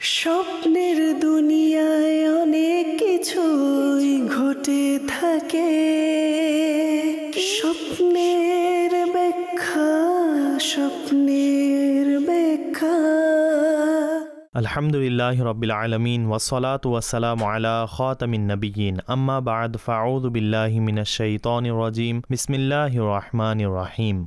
স্বপ্নের দুনিয়ায় অনেক কিছুই ঘটে থাকে, স্বপ্নের ব্যাখ্যা, স্বপ্নের ব্যাখ্যা। আলহামদুলিল্লাহি রাব্বিল আলামিন ওয়াসসালাতু ওয়াসসালামু আলা খাতামিন নাবিয়্যিন আম্মা বা'দ ফাআউযু বিল্লাহি মিনাশ শাইতানির রাজীম বিসমিল্লাহির রহমানির রহিম।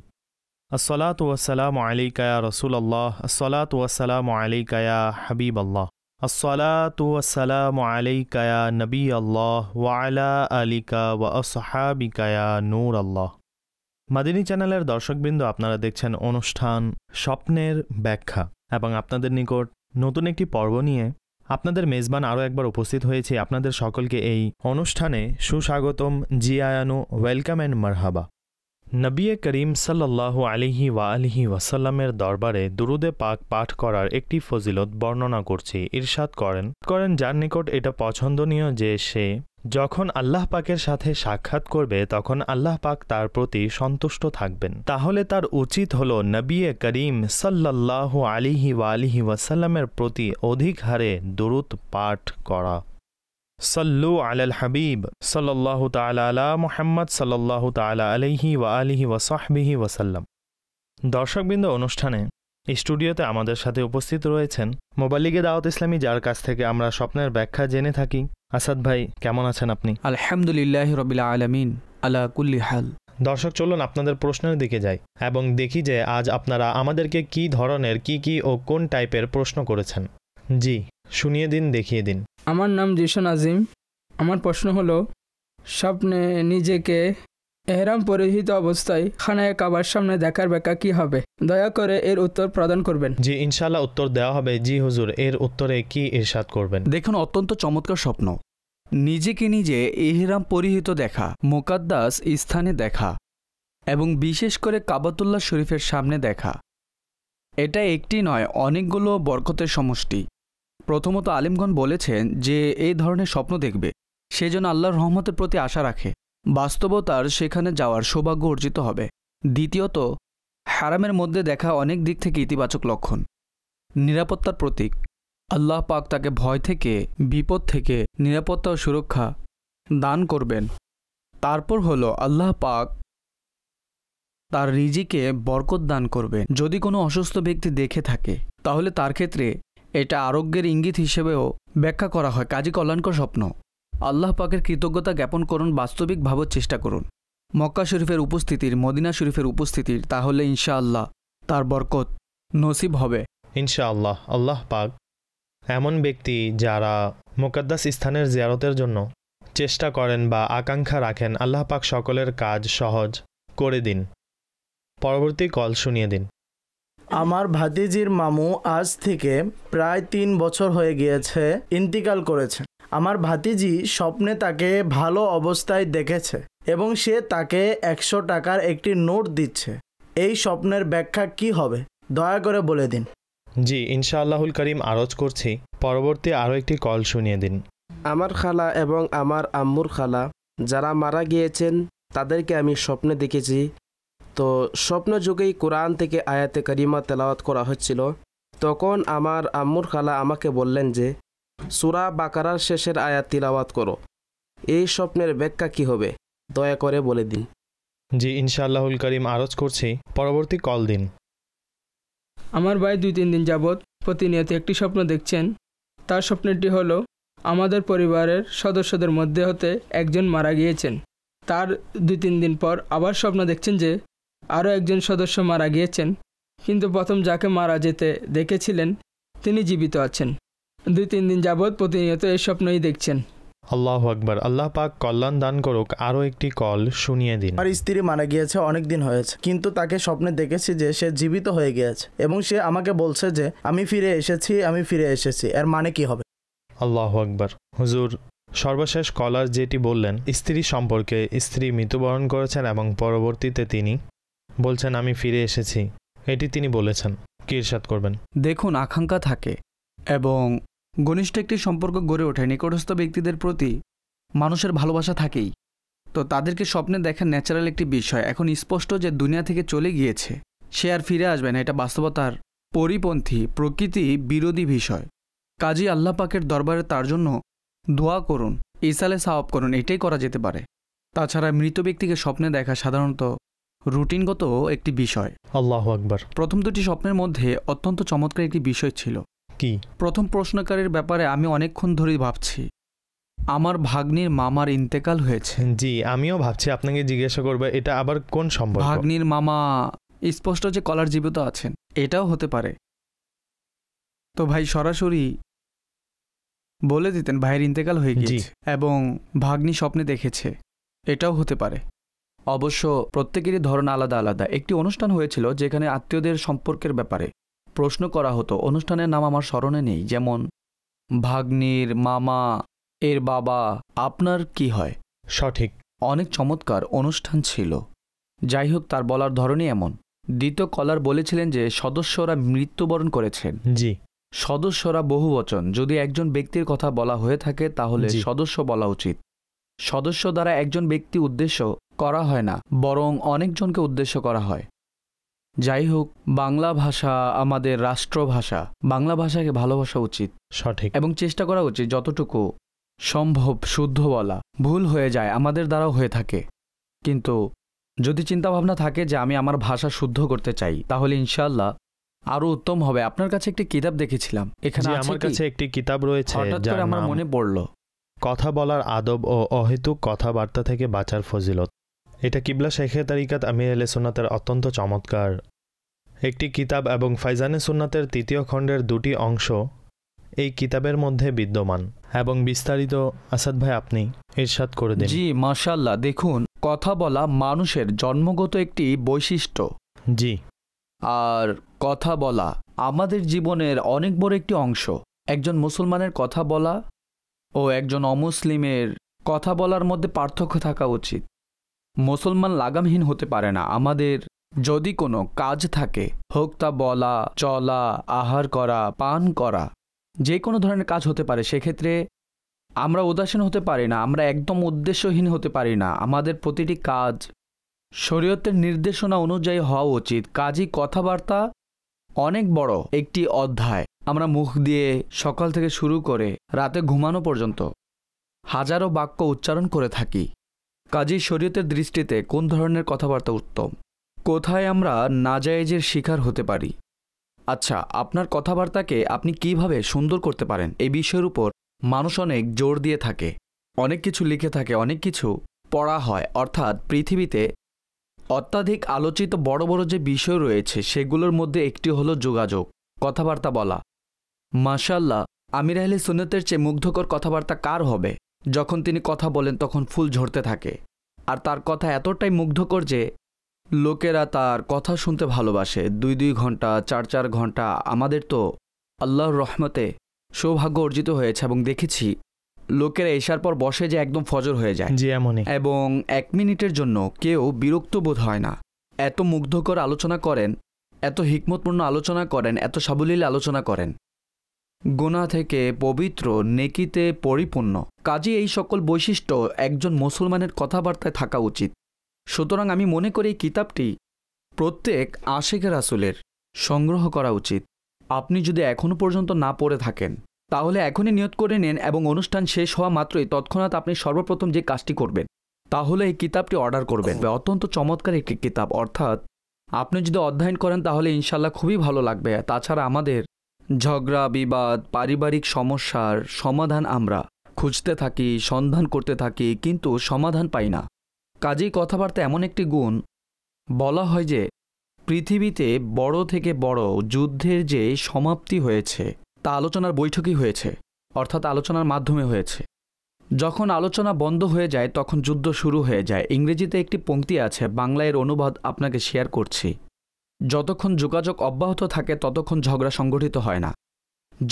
আসসালাতু ওয়াসসালামু আলাইকা ইয়া রাসূলুল্লাহ, আসসালাতু ওয়াসসালামু আলাইকা ইয়া হাবিবাল্লাহ, আসসালাতু ওয়াসসালামু আলাইকা ইয়া নবিয়াল্লাহ ওয়া আলা আলিকা ওয়া আসহাবিকা ইয়া নূরাল্লাহ। মাদিনী চ্যানেলের দর্শকবৃন্দ, আপনারা দেখছেন অনুষ্ঠান স্বপ্নের ব্যাখ্যা এবং আপনাদের নিকট নতুন একটি পর্ব নিয়ে আপনাদের মেজবান আরও একবার উপস্থিত হয়েছে। আপনাদের সকলকে এই অনুষ্ঠানে সুস্বাগতম, জিয়ায়ানু, ওয়েলকাম অ্যান্ড মারহাবা। নবী করিম সাল্লাল্লাহু আলাইহি ওয়া আলিহি ওয়াসাল্লামের দরবারে দুরুদে পাক পাঠ করার একটি ফজিলত বর্ণনা করছি। ইরশাদ করেন যার নিকট এটা পছন্দনীয় যে সে যখন আল্লাহ পাকের সাথে সাক্ষাৎ করবে তখন আল্লাহ পাক তার প্রতি সন্তুষ্ট থাকবেন, তাহলে তার উচিত হলো নবী করিম সাল্লাল্লাহু আলাইহি ওয়া আলিহি ওয়াসাল্লামের প্রতি অধিক হারে দুরুদ পাঠ করা। সাল্লু আলাল হাবিব সাল্লাল্লাহু তাআলা আলা মুহাম্মদ সাল্লাল্লাহু তাআলা আলাইহি ওয়া আলিহি ওয়া সাহবিহি ওয়াসাল্লাম। দর্শকবৃন্দ, অনুষ্ঠানে স্টুডিওতে আমাদের সাথে উপস্থিত রয়েছেন মোবাল্লিগে দাওয়াত ইসলামী, যার কাছ থেকে আমরা স্বপ্নের ব্যাখ্যা জেনে থাকি। আসাদ ভাই, কেমন আছেন আপনি? আলহামদুলিল্লাহি রাব্বিল আলামিন আলা কুল্লি হাল। দর্শক, চলুন আপনাদের প্রশ্নের দিকে যাই এবং দেখি যে আজ আপনারা আমাদেরকে কি ধরনের কি ও কোন টাইপের প্রশ্ন করেছেন। জি, শুনিয়ে দিন, দেখিয়ে দিন। আমার নাম জিশন আজিম। আমার প্রশ্ন হলো, স্বপ্নে নিজেকে এহরাম পরিহিত অবস্থায় খানায়ে কাবার সামনে দেখার ব্যাখ্যা কী হবে? দয়া করে এর উত্তর প্রদান করবেন। জি, ইনশাআল্লাহ উত্তর দেওয়া হবে। জি হুজুর, এর উত্তরে কি ইরশাদ করবেন? দেখুন, অত্যন্ত চমৎকার স্বপ্ন। নিজেকে নিজে এহরাম পরিহিত দেখা, মুকাদ্দাস স্থানে দেখা এবং বিশেষ করে কাবাতুল্লাহ শরীফের সামনে দেখা, এটা একটি নয়, অনেকগুলো বরকতের সমষ্টি। প্রথমত আলিমগণ বলেছেন যে এই ধরনের স্বপ্ন দেখবে সেজন্য আল্লাহর রহমতের প্রতি আশা রাখে, বাস্তবতার সেখানে যাওয়ার সৌভাগ্য অর্জিত হবে। দ্বিতীয়ত, হারামের মধ্যে দেখা অনেক দিক থেকে ইতিবাচক লক্ষণ, নিরাপত্তার প্রতীক। আল্লাহ পাক তাকে ভয় থেকে, বিপদ থেকে নিরাপত্তা ও সুরক্ষা দান করবেন। তারপর হলো আল্লাহ পাক তার রিজিকে বরকত দান করবেন। যদি কোনো অসুস্থ ব্যক্তি দেখে থাকে তাহলে তার ক্ষেত্রে এটা আরোগ্যের ইঙ্গিত হিসেবেও ব্যাখ্যা করা হয়। কাজী কল্যাণকর স্বপ্ন। আল্লাহ পাকের কৃতজ্ঞতা জ্ঞাপন করুন, বাস্তবিক ভাবার চেষ্টা করুন মক্কা শরীফের উপস্থিতির, মদিনা শরীফের উপস্থিতির, তাহলে ইনশাআল্লাহ তার বরকত নসিব হবে ইনশাআল্লাহ। আল্লাহ পাক এমন ব্যক্তি যারা মুকাদ্দাস স্থানের জিয়ারতের জন্য চেষ্টা করেন বা আকাঙ্ক্ষা রাখেন, আল্লাহ পাক সকলের কাজ সহজ করে দিন। পরবর্তী কল শুনিয়ে দিন। আমার ভাতিজির মামু আজ থেকে প্রায় 3 বছর হয়ে গিয়েছে ইন্তিকাল করেছেন। আমার ভাতিজি স্বপ্নে তাকে ভালো অবস্থায় দেখেছে এবং সে তাকে 100 টাকার একটি নোট দিচ্ছে। এই স্বপ্নের ব্যাখ্যা কি হবে? দয়া করে বলে দিন। জি, ইনশাআল্লাহুল করিম আরজ করছি। পরবর্তী আরও একটি কল শুনিয়ে দিন। আমার খালা এবং আমার আম্মুর খালা যারা মারা গিয়েছেন তাদেরকে আমি স্বপ্নে দেখেছি। তো স্বপ্ন যুগেই কোরআন থেকে আয়াতে কারিমা তেলাওয়াত করা হচ্ছিল। তখন আমার আম্মুর খালা আমাকে বললেন যে সূরা বাকারার শেষের আয়াত তিলাওয়াত করো। এই স্বপ্নের ব্যাখ্যা কি হবে? দয়া করে বলে দিন। জি, ইনশাআল্লাহুল করিম আরজ করছি। পরবর্তী কল দিন। আমার ভাই 2-3 দিন যাবৎ প্রতিনিয়ত একটি স্বপ্ন দেখছেন। তার স্বপ্নটি হলো, আমাদের পরিবারের সদস্যদের মধ্যে হতে একজন মারা গিয়েছেন। তার 2-3 দিন পর আবার স্বপ্ন দেখছেন যে আরও একজন সদস্য মারা গিয়েছেন, কিন্তু প্রথম যাকে মারা যেতে দেখেছিলেন তিনি জীবিত আছেন। 2-3 দিন যাবৎ প্রতিনিয়ত এই স্বপ্নই দেখছেন। আল্লাহু আকবার। আল্লাহ পাক কল্যাণ দান করুক। আরও একটি কল শুনিয়ে দিন। আমার স্ত্রী মারা গিয়েছে অনেক দিন হয়েছে, কিন্তু তাকে স্বপ্নে দেখেছি যে সে জীবিত হয়ে গিয়েছে এবং সে আমাকে বলছে যে আমি ফিরে এসেছি। এর মানে কি হবে? আল্লাহু আকবার। হুজুর, সর্বশেষ কলার যেটি বললেন স্ত্রী সম্পর্কে, স্ত্রী মৃত্যুবরণ করেছেন এবং পরবর্তীতে তিনি বলছেন আমি ফিরে এসেছি, এটি তিনি বলেছেন, কি ইরশাদ করবেন? দেখুন, আকাঙ্ক্ষা থাকে এবং ঘনিষ্ঠ একটি সম্পর্ক গড়ে ওঠে, নিকটস্থ ব্যক্তিদের প্রতি মানুষের ভালোবাসা থাকেই। তো তাদেরকে স্বপ্নে দেখা ন্যাচারাল একটি বিষয়। এখন স্পষ্ট যে দুনিয়া থেকে চলে গিয়েছে, সে আর ফিরে আসবে না, এটা বাস্তবতার পরিপন্থী, প্রকৃতি বিরোধী বিষয়। কাজী আল্লাহ পাকের দরবারে তার জন্য দোয়া করুন, ইসালে সাওয়াব করুন, এটাই করা যেতে পারে। তাছাড়া মৃত ব্যক্তিকে স্বপ্নে দেখা সাধারণত রুটিনগত একটি বিষয়। আল্লাহু আকবার। প্রথম দুটি স্বপ্নের মধ্যে অত্যন্ত চমৎকার একটি বিষয় ছিল। কি? প্রথম প্রশ্নকারীর ব্যাপারে আমি অনেকক্ষণ ধরেই ভাবছি। আমার ভাগ্নির মামার ইন্তেকাল হয়েছে। জি, আমিও ভাবছি আপনাকে জিজ্ঞাসা করবো এটা আবার কোন সম্পর্ক। ভাগ্নির মামা স্পষ্ট যে কলার জীবিত আছেন, এটাও হতে পারে। তো ভাই সরাসরি বলে দিতেন ভাইয়ের ইন্তেকাল হয়ে গিয়েছে এবং ভাগ্নি স্বপ্নে দেখেছে, এটাও হতে পারে। অবশ্য প্রত্যেকেরই ধরন আলাদা আলাদা। একটি অনুষ্ঠান হয়েছিল যেখানে আত্মীয়দের সম্পর্কের ব্যাপারে প্রশ্ন করা হতো। অনুষ্ঠানের নাম আমার স্মরণে নেই, যেমন ভাগ্নির মামা এর বাবা আপনার কি হয়। সঠিক। অনেক চমৎকার অনুষ্ঠান ছিল। যাই হোক, তার বলার ধরনই এমন। দ্বিতীয় কলার বলেছিলেন যে সদস্যরা মৃত্যুবরণ করেছেন। জি। সদস্যরা বহুবচন। যদি একজন ব্যক্তির কথা বলা হয়ে থাকে তাহলে সদস্য বলা উচিত। সদস্য দ্বারা একজন ব্যক্তি উদ্দেশ্য করা হয় না, বরং অনেকজনকে উদ্দেশ্য করা হয়। যাই হোক, বাংলা ভাষা আমাদের রাষ্ট্রভাষা। বাংলা ভাষাকে ভালোবাসা উচিত। সঠিক। এবং চেষ্টা করা উচিত যতটুকু সম্ভব শুদ্ধ বলা। ভুল হয়ে যায়, আমাদের দ্বারাও হয়ে থাকে, কিন্তু যদি চিন্তাভাবনা থাকে যে আমি আমার ভাষা শুদ্ধ করতে চাই তাহলে ইনশাআল্লাহ আরো উত্তম হবে। আপনার কাছে একটি কিতাব দেখেছিলাম, এখানে আমার কাছে একটি কিতাব রয়েছে যার আমার মনে পড়ল কথা বলার আদব ও অহেতুক কথাবার্তা থেকে বাঁচার ফজিলত। এটা কিবলা শেখে তারিকাত আমির আহলে সুন্নাতের অত্যন্ত চমৎকার একটি কিতাব এবং ফাইজানে সুন্নাতের ৩য় খণ্ডের ২টি অংশ এই কিতাবের মধ্যে বিদ্যমান এবং বিস্তারিত আসাদ ভাই আপনি ইরশাদ করে দিন। জি মাশাআল্লাহ। দেখুন, কথা বলা মানুষের জন্মগত একটি বৈশিষ্ট্য। জি। আর কথা বলা আমাদের জীবনের অনেক বড় একটি অংশ। একজন মুসলমানের কথা বলা ও একজন অমুসলিমের কথা বলার মধ্যে পার্থক্য থাকা উচিত। মুসলমান লাগামহীন হতে পারে না। আমাদের যদি কোনো কাজ থাকে, হোক তা বলা, চলা, আহার করা, পান করা, যে কোনো ধরনের কাজ হতে পারে, সেক্ষেত্রে আমরা উদাসীন হতে পারি না, আমরা একদম উদ্দেশ্যহীন হতে পারি না। আমাদের প্রতিটি কাজ শরীয়তের নির্দেশনা অনুযায়ী হওয়া উচিত। কাজী কথাবার্তা অনেক বড় একটি অধ্যায়। আমরা মুখ দিয়ে সকাল থেকে শুরু করে রাতে ঘুমানো পর্যন্ত হাজারো বাক্য উচ্চারণ করে থাকি। কাজী শরীয়তের দৃষ্টিতে কোন ধরনের কথাবার্তা উত্তম, কোথায় আমরা নাজায়েজের শিকার হতে পারি। আচ্ছা, আপনার কথাবার্তাকে আপনি কিভাবে সুন্দর করতে পারেন, এই বিষয়ের উপর মানুষ অনেক জোর দিয়ে থাকে, অনেক কিছু লিখে থাকে, অনেক কিছু পড়া হয়। অর্থাৎ পৃথিবীতে অত্যাধিক আলোচিত বড় বড় যে বিষয় রয়েছে সেগুলোর মধ্যে একটি হলো যোগাযোগ, কথাবার্তা বলা। মাশাআল্লাহ, আমির আহলে সুন্নতের চেয়ে মুগ্ধকর কথাবার্তা কার হবে? যখন তিনি কথা বলেন তখন ফুল ঝরতে থাকে, আর তার কথা এতটাই মুগ্ধকর যে লোকেরা তার কথা শুনতে ভালোবাসে। ২ ঘন্টা ৪ ঘন্টা। আমাদের তো আল্লাহর রহমতে সৌভাগ্য অর্জিত হয়েছে এবং দেখেছি লোকেরা এশার পর বসে যে একদম ফজর হয়ে যায়। জি, এমনই। এবং ১ মিনিটের জন্য কেউ বিরক্ত বোধ হয় না। এত মুগ্ধকর আলোচনা করেন, এত হিকমতপূর্ণ আলোচনা করেন, এত সাবলীল আলোচনা করেন, গুনাহ থেকে পবিত্র, নেকিতে পরিপূর্ণ। কাজে এই সকল বৈশিষ্ট্য একজন মুসলমানের কথাবার্তায় থাকা উচিত। সুতরাং আমি মনে করি এই কিতাবটি প্রত্যেক আশিকে রাসূলের সংগ্রহ করা উচিত। আপনি যদি এখনও পর্যন্ত না পড়ে থাকেন তাহলে এখনই নিয়ত করে নেন এবং অনুষ্ঠান শেষ হওয়া মাত্রই তৎক্ষণাৎ আপনি সর্বপ্রথম যে কাজটি করবেন তাহলে এই কিতাবটি অর্ডার করবেন। অত্যন্ত চমৎকার একটি কিতাব। অর্থাৎ আপনি যদি অধ্যয়ন করেন তাহলে ইনশাল্লাহ খুবই ভালো লাগবে। তাছাড়া আমাদের ঝগড়া, বিবাদ, পারিবারিক সমস্যার সমাধান আমরা খুঁজতে থাকি, সন্ধান করতে থাকি, কিন্তু সমাধান পাই না। কাজেই কথাবার্তা এমন একটি গুণ, বলা হয় যে পৃথিবীতে বড় থেকে বড় যুদ্ধের যে সমাপ্তি হয়েছে তা আলোচনার বৈঠকই হয়েছে, অর্থাৎ আলোচনার মাধ্যমে হয়েছে। যখন আলোচনা বন্ধ হয়ে যায় তখন যুদ্ধ শুরু হয়ে যায়। ইংরেজিতে একটি পংক্তি আছে, বাংলায় অনুবাদ আপনাকে শেয়ার করছি। যতক্ষণ যোগাযোগ অব্যাহত থাকে ততক্ষণ ঝগড়া সংগঠিত হয় না,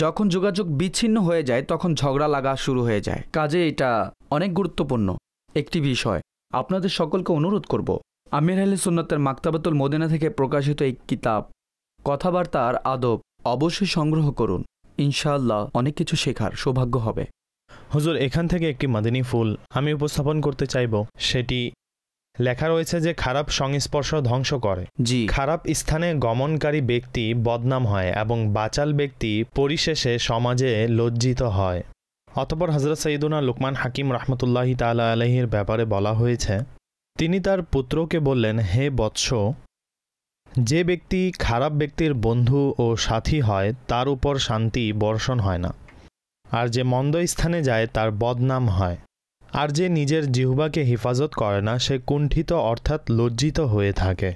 যখন যোগাযোগ বিচ্ছিন্ন হয়ে যায় তখন ঝগড়া লাগা শুরু হয়ে যায়। কাজে এটা অনেক গুরুত্বপূর্ণ একটি বিষয়। আপনাদের সকলকে অনুরোধ করব, আমির আহলে সুন্নাতের মাকতাবাতুল মদিনা থেকে প্রকাশিত এই কিতাব কথাবার্তার আদব অবশ্যই সংগ্রহ করুন। ইনশাআল্লাহ অনেক কিছু শেখার সৌভাগ্য হবে। হুজুর, এখান থেকে একটি মাদিনী ফুল আমি উপস্থাপন করতে চাইব। সেটি লেখা রয়েছে যে খারাপ সংস্পর্শ ধ্বংস করে। জি, খারাপ স্থানে গমনকারী ব্যক্তি বদনাম হয় এবং বাচাল ব্যক্তি পরিশেষে সমাজে লজ্জিত হয়। অতঃপর হযরত সৈয়দুনা লুকমান হাকিম রহমতুল্লাহি তাআলা আলাইহির ব্যাপারে বলা হয়েছে, তিনি তার পুত্রকে বললেন, হে বৎস, যে ব্যক্তি খারাপ ব্যক্তির বন্ধু ও সাথী হয় তার উপর শান্তি বর্ষণ হয় না, আর যে মন্দ স্থানে যায় তার বদনাম হয়, আর যে নিজের জিহ্বাকে হেফাজত করে না সে কুণ্ঠিত অর্থাৎ লজ্জিত হয়ে থাকে।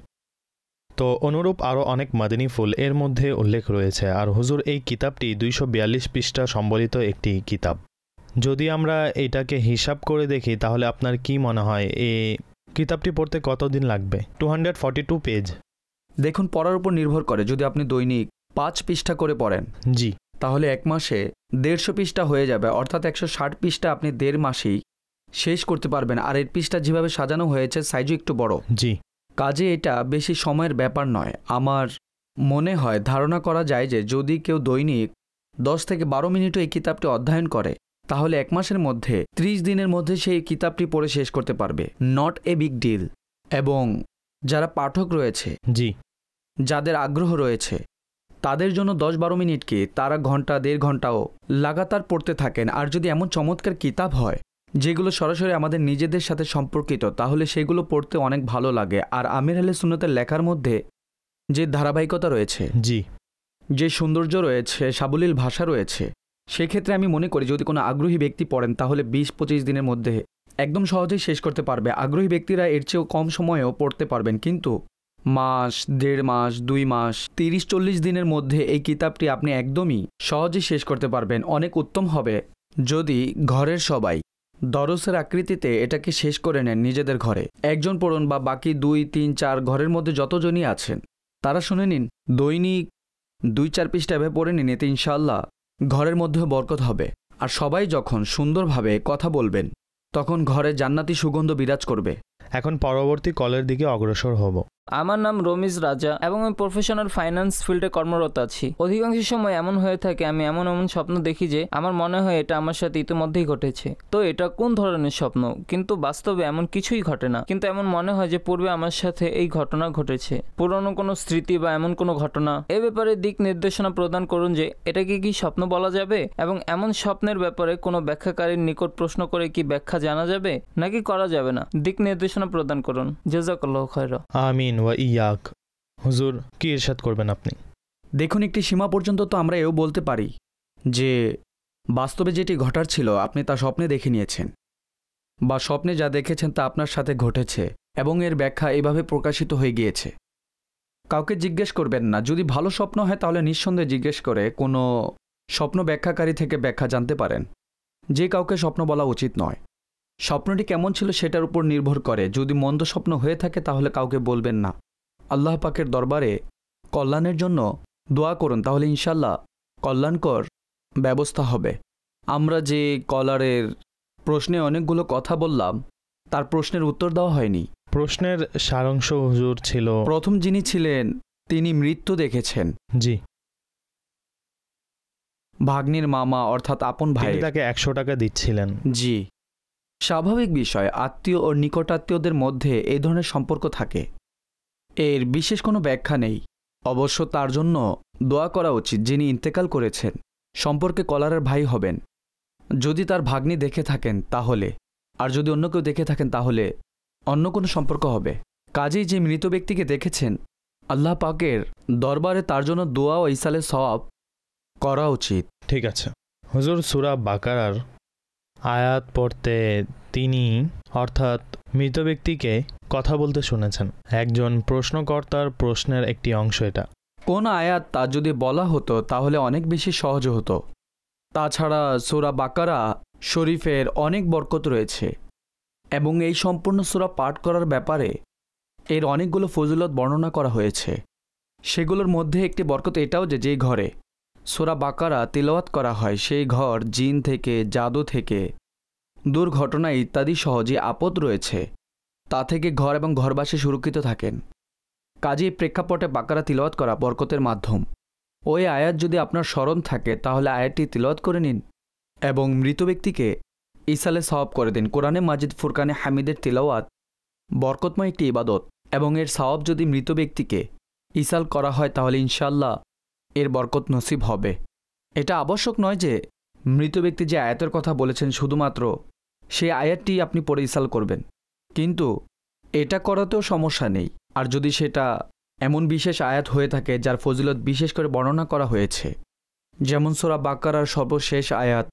তো অনুরূপ আরও অনেক মাদানী ফুল এর মধ্যে উল্লেখ রয়েছে। আর হুজুর এই কিতাবটি 242 পৃষ্ঠা সম্বলিত একটি কিতাব। যদি আমরা এটাকে হিসাব করে দেখি তাহলে আপনার কি মনে হয় এই কিতাবটি পড়তে কতদিন লাগবে? 242 পেজ। দেখুন, পড়ার উপর নির্ভর করে। যদি আপনি দৈনিক 5 পৃষ্ঠা করে পড়েন, জি, তাহলে এক মাসে 150 পৃষ্ঠা হয়ে যাবে, অর্থাৎ 160 পৃষ্ঠা আপনি 1.5 মাসেই শেষ করতে পারবেন। আর এর পৃষ্ঠা যেভাবে সাজানো হয়েছে সাইজও একটু বড়, জি, কাজে এটা বেশি সময়ের ব্যাপার নয়। আমার মনে হয় ধারণা করা যায় যে যদি কেউ দৈনিক 10 থেকে 12 মিনিটও এই কিতাবটি অধ্যয়ন করে তাহলে এক মাসের মধ্যে 30 দিনের মধ্যে সেই কিতাবটি পড়ে শেষ করতে পারবে। Not a big deal. এবং যারা পাঠক রয়েছে, জি, যাদের আগ্রহ রয়েছে, তাদের জন্য 10-12 মিনিটকে তারা ঘন্টা 1.5 ঘন্টাও লাগাতার পড়তে থাকেন। আর যদি এমন চমৎকার কিতাব হয় যেগুলো সরাসরি আমাদের নিজেদের সাথে সম্পর্কিত, তাহলে সেগুলো পড়তে অনেক ভালো লাগে। আর আমির আহলে সুন্নতের লেখার মধ্যে যে ধারাবাহিকতা রয়েছে, জি, যে সৌন্দর্য রয়েছে, সাবলীল ভাষা রয়েছে, সেক্ষেত্রে আমি মনে করি যদি কোনো আগ্রহী ব্যক্তি পড়েন তাহলে 20-25 দিনের মধ্যে একদম সহজেই শেষ করতে পারবে। আগ্রহী ব্যক্তিরা এর চেয়েও কম সময়েও পড়তে পারবেন, কিন্তু মাস, 1.5 মাস, 2 মাস, 30-40 দিনের মধ্যে এই কিতাবটি আপনি একদমই সহজেই শেষ করতে পারবেন। অনেক উত্তম হবে যদি ঘরের সবাই দরসের আকৃতিতে এটাকে শেষ করে নেন নিজেদের ঘরে। একজন পড়ুন বা বাকি 2-3-4 ঘরের মধ্যে যতজনই আছেন তারা শুনে নিন, দৈনিক 2-4 পৃষ্ঠা এভাবে পড়ে নিন। এতে ইনশাআল্লাহ ঘরের মধ্যেও বরকত হবে। আর সবাই যখন সুন্দরভাবে কথা বলবেন তখন ঘরে জান্নাতি সুগন্ধ বিরাজ করবে। এখন পরবর্তী কলের দিকে অগ্রসর হব। আমার নাম রমিজ রাজা এবং আমি প্রফেশনাল ফাইন্যান্স ফিল্ডে কর্মরত আছি। অধিকাংশ সময় এমন হয়ে থাকে আমি এমন স্বপ্ন দেখি যে আমার মনে হয় এটা আমার সাথে ইতিমধ্যেই ঘটেছে। তো এটা কোন ধরনের স্বপ্ন? কিন্তু বাস্তবে এমন কিছুই ঘটে না, কিন্তু এমন মনে হয় যে পূর্বে আমার সাথে এই ঘটনা ঘটেছে। পুরনো কোনো স্মৃতি বা এমন কোনো ঘটনা, এ ব্যাপারে দিক নির্দেশনা প্রদান করুন যে এটাকে কি স্বপ্ন বলা যাবে, এবং এমন স্বপ্নের ব্যাপারে কোনো ব্যাখ্যাকারীর নিকট প্রশ্ন করে কি ব্যাখ্যা জানা যাবে নাকি করা যাবে না, দিক নির্দেশনা প্রদান করুন। জাযাকাল্লাহু খায়রা। আমিন ওয়া ইয়াক। হুজুর, কি ইরশাদ করবেন আপনি? দেখুন, একটি সীমা পর্যন্ত তো আমরা এও বলতে পারি যে বাস্তবে যেটি ঘটার ছিল আপনি তা স্বপ্নে দেখে নিয়েছেন, বা স্বপ্নে যা দেখেছেন তা আপনার সাথে ঘটেছে এবং এর ব্যাখ্যা এভাবে প্রকাশিত হয়ে গিয়েছে। কাউকে জিজ্ঞেস করবেন না। যদি ভালো স্বপ্ন হয় তাহলে নিঃসন্দেহে জিজ্ঞেস করে কোনো স্বপ্ন ব্যাখ্যাকারী থেকে ব্যাখ্যা জানতে পারেন। যে কাউকে স্বপ্ন বলা উচিত নয়। স্বপ্নটি কেমন ছিল সেটার উপর নির্ভর করে। যদি মন্দ স্বপ্ন হয়ে থাকে তাহলে কাউকে বলবেন না। আল্লাহ পাকের দরবারে কল্যাণের জন্য দোয়া করুন, তাহলে ইনশাল্লাহ কল্যাণকর ব্যবস্থা হবে। আমরা যে কলারের প্রশ্নে অনেকগুলো কথা বললাম তার প্রশ্নের উত্তর দেওয়া হয়নি। প্রশ্নের সারাংশ হুজুর ছিল, প্রথম যিনি ছিলেন তিনি মৃত্যু দেখেছেন। জি, ভাগ্নির মামা অর্থাৎ আপন ভাই তাকে 100 টাকা দিচ্ছিলেন। জি, স্বাভাবিক বিষয়। আত্মীয় ও নিকটাত্মীয়দের মধ্যে এই ধরনের সম্পর্ক থাকে, এর বিশেষ কোনো ব্যাখ্যা নেই। অবশ্য তার জন্য দোয়া করা উচিত যিনি ইন্তেকাল করেছেন, সম্পর্কে কলারের ভাই হবেন। যদি তার ভাগ্নি দেখে থাকেন তাহলে, আর যদি অন্য কেউ দেখে থাকেন তাহলে অন্য কোনো সম্পর্ক হবে। কাজেই যে মৃত ব্যক্তিকে দেখেছেন আল্লাহ পাকের দরবারে তার জন্য দোয়া ও ইসালে সওয়াব করা উচিত। ঠিক আছে হুজুর, সূরা বাকারার আয়াত পড়তে তিনি অর্থাৎ মৃত ব্যক্তিকে কথা বলতে শুনেছেন। একজন প্রশ্নকর্তার প্রশ্নের একটি অংশ এটা। কোন আয়াত তা যদি বলা হতো তাহলে অনেক বেশি সহজ হতো। তাছাড়া সূরা বাকারা শরীফের অনেক বরকত রয়েছে এবং এই সম্পূর্ণ সূরা পাঠ করার ব্যাপারে এর অনেকগুলো ফজিলত বর্ণনা করা হয়েছে। সেগুলোর মধ্যে একটি বরকত এটাও যে যেই ঘরে সূরা বাকারা তিলাওয়াত করা হয় সেই ঘর জিন থেকে, জাদু থেকে, দুর্ঘটনা ইত্যাদি সহ যে আপদ রয়েছে তা থেকে ঘর এবং ঘরবাসী সুরক্ষিত থাকেন। কাজেই প্রেক্ষাপটে বাকারা তিলাওয়াত করা বরকতের মাধ্যম। ওই আয়াত যদি আপনার স্মরণ থাকে তাহলে আয়াতটি তিলাওয়াত করে নিন এবং মৃত ব্যক্তিকে ইসালে সওয়াব করে দিন। কোরআনে মাজিদ ফুরকানে হামিদের তিলাওয়াত বরকতময় একটি ইবাদত এবং এর সওয়াব যদি মৃত ব্যক্তিকে ইসাল করা হয় তাহলে ইনশাআল্লাহ এর বরকত নসিব হবে। এটা আবশ্যক নয় যে মৃত ব্যক্তি যে আয়াতের কথা বলেছেন শুধুমাত্র সেই আয়াতটি আপনি পড়ে ইসাল করবেন, কিন্তু এটা করাতেও সমস্যা নেই। আর যদি সেটা এমন বিশেষ আয়াত হয়ে থাকে যার ফজিলত বিশেষ করে বর্ণনা করা হয়েছে, যেমন সূরা বাকারার সর্বশেষ আয়াত,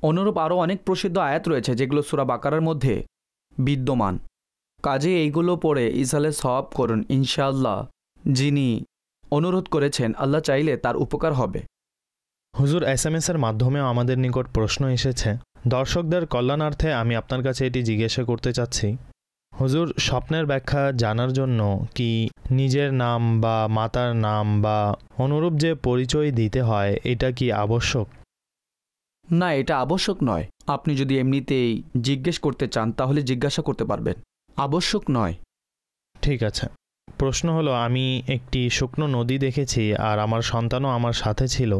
অনুরূপ আরও অনেক প্রসিদ্ধ আয়াত রয়েছে যেগুলো সূরা বাকারার মধ্যে বিদ্যমান, কাজে এইগুলো পড়ে ইসালে সওয়াব করুন। ইনশাআল্লাহ যিনি অনুরোধ করেছেন আল্লাহ চাইলে তার উপকার হবে। হুজুর এসএমএসের মাধ্যমেও আমাদের নিকট প্রশ্ন এসেছে। দর্শকদের কল্যাণার্থে আমি আপনার কাছে এটি জিজ্ঞাসা করতে চাচ্ছি, হুজুর স্বপ্নের ব্যাখ্যা জানার জন্য কি নিজের নাম বা মাতার নাম বা অনুরূপ যে পরিচয় দিতে হয় এটা কি আবশ্যক? না, এটা আবশ্যক নয়। আপনি যদি এমনিতেই জিজ্ঞেস করতে চান তাহলে জিজ্ঞাসা করতে পারবেন, আবশ্যক নয়। ঠিক আছে। প্রশ্ন হলো, আমি একটি শুকনো নদী দেখেছি আর আমার সন্তানও আমার সাথে ছিল,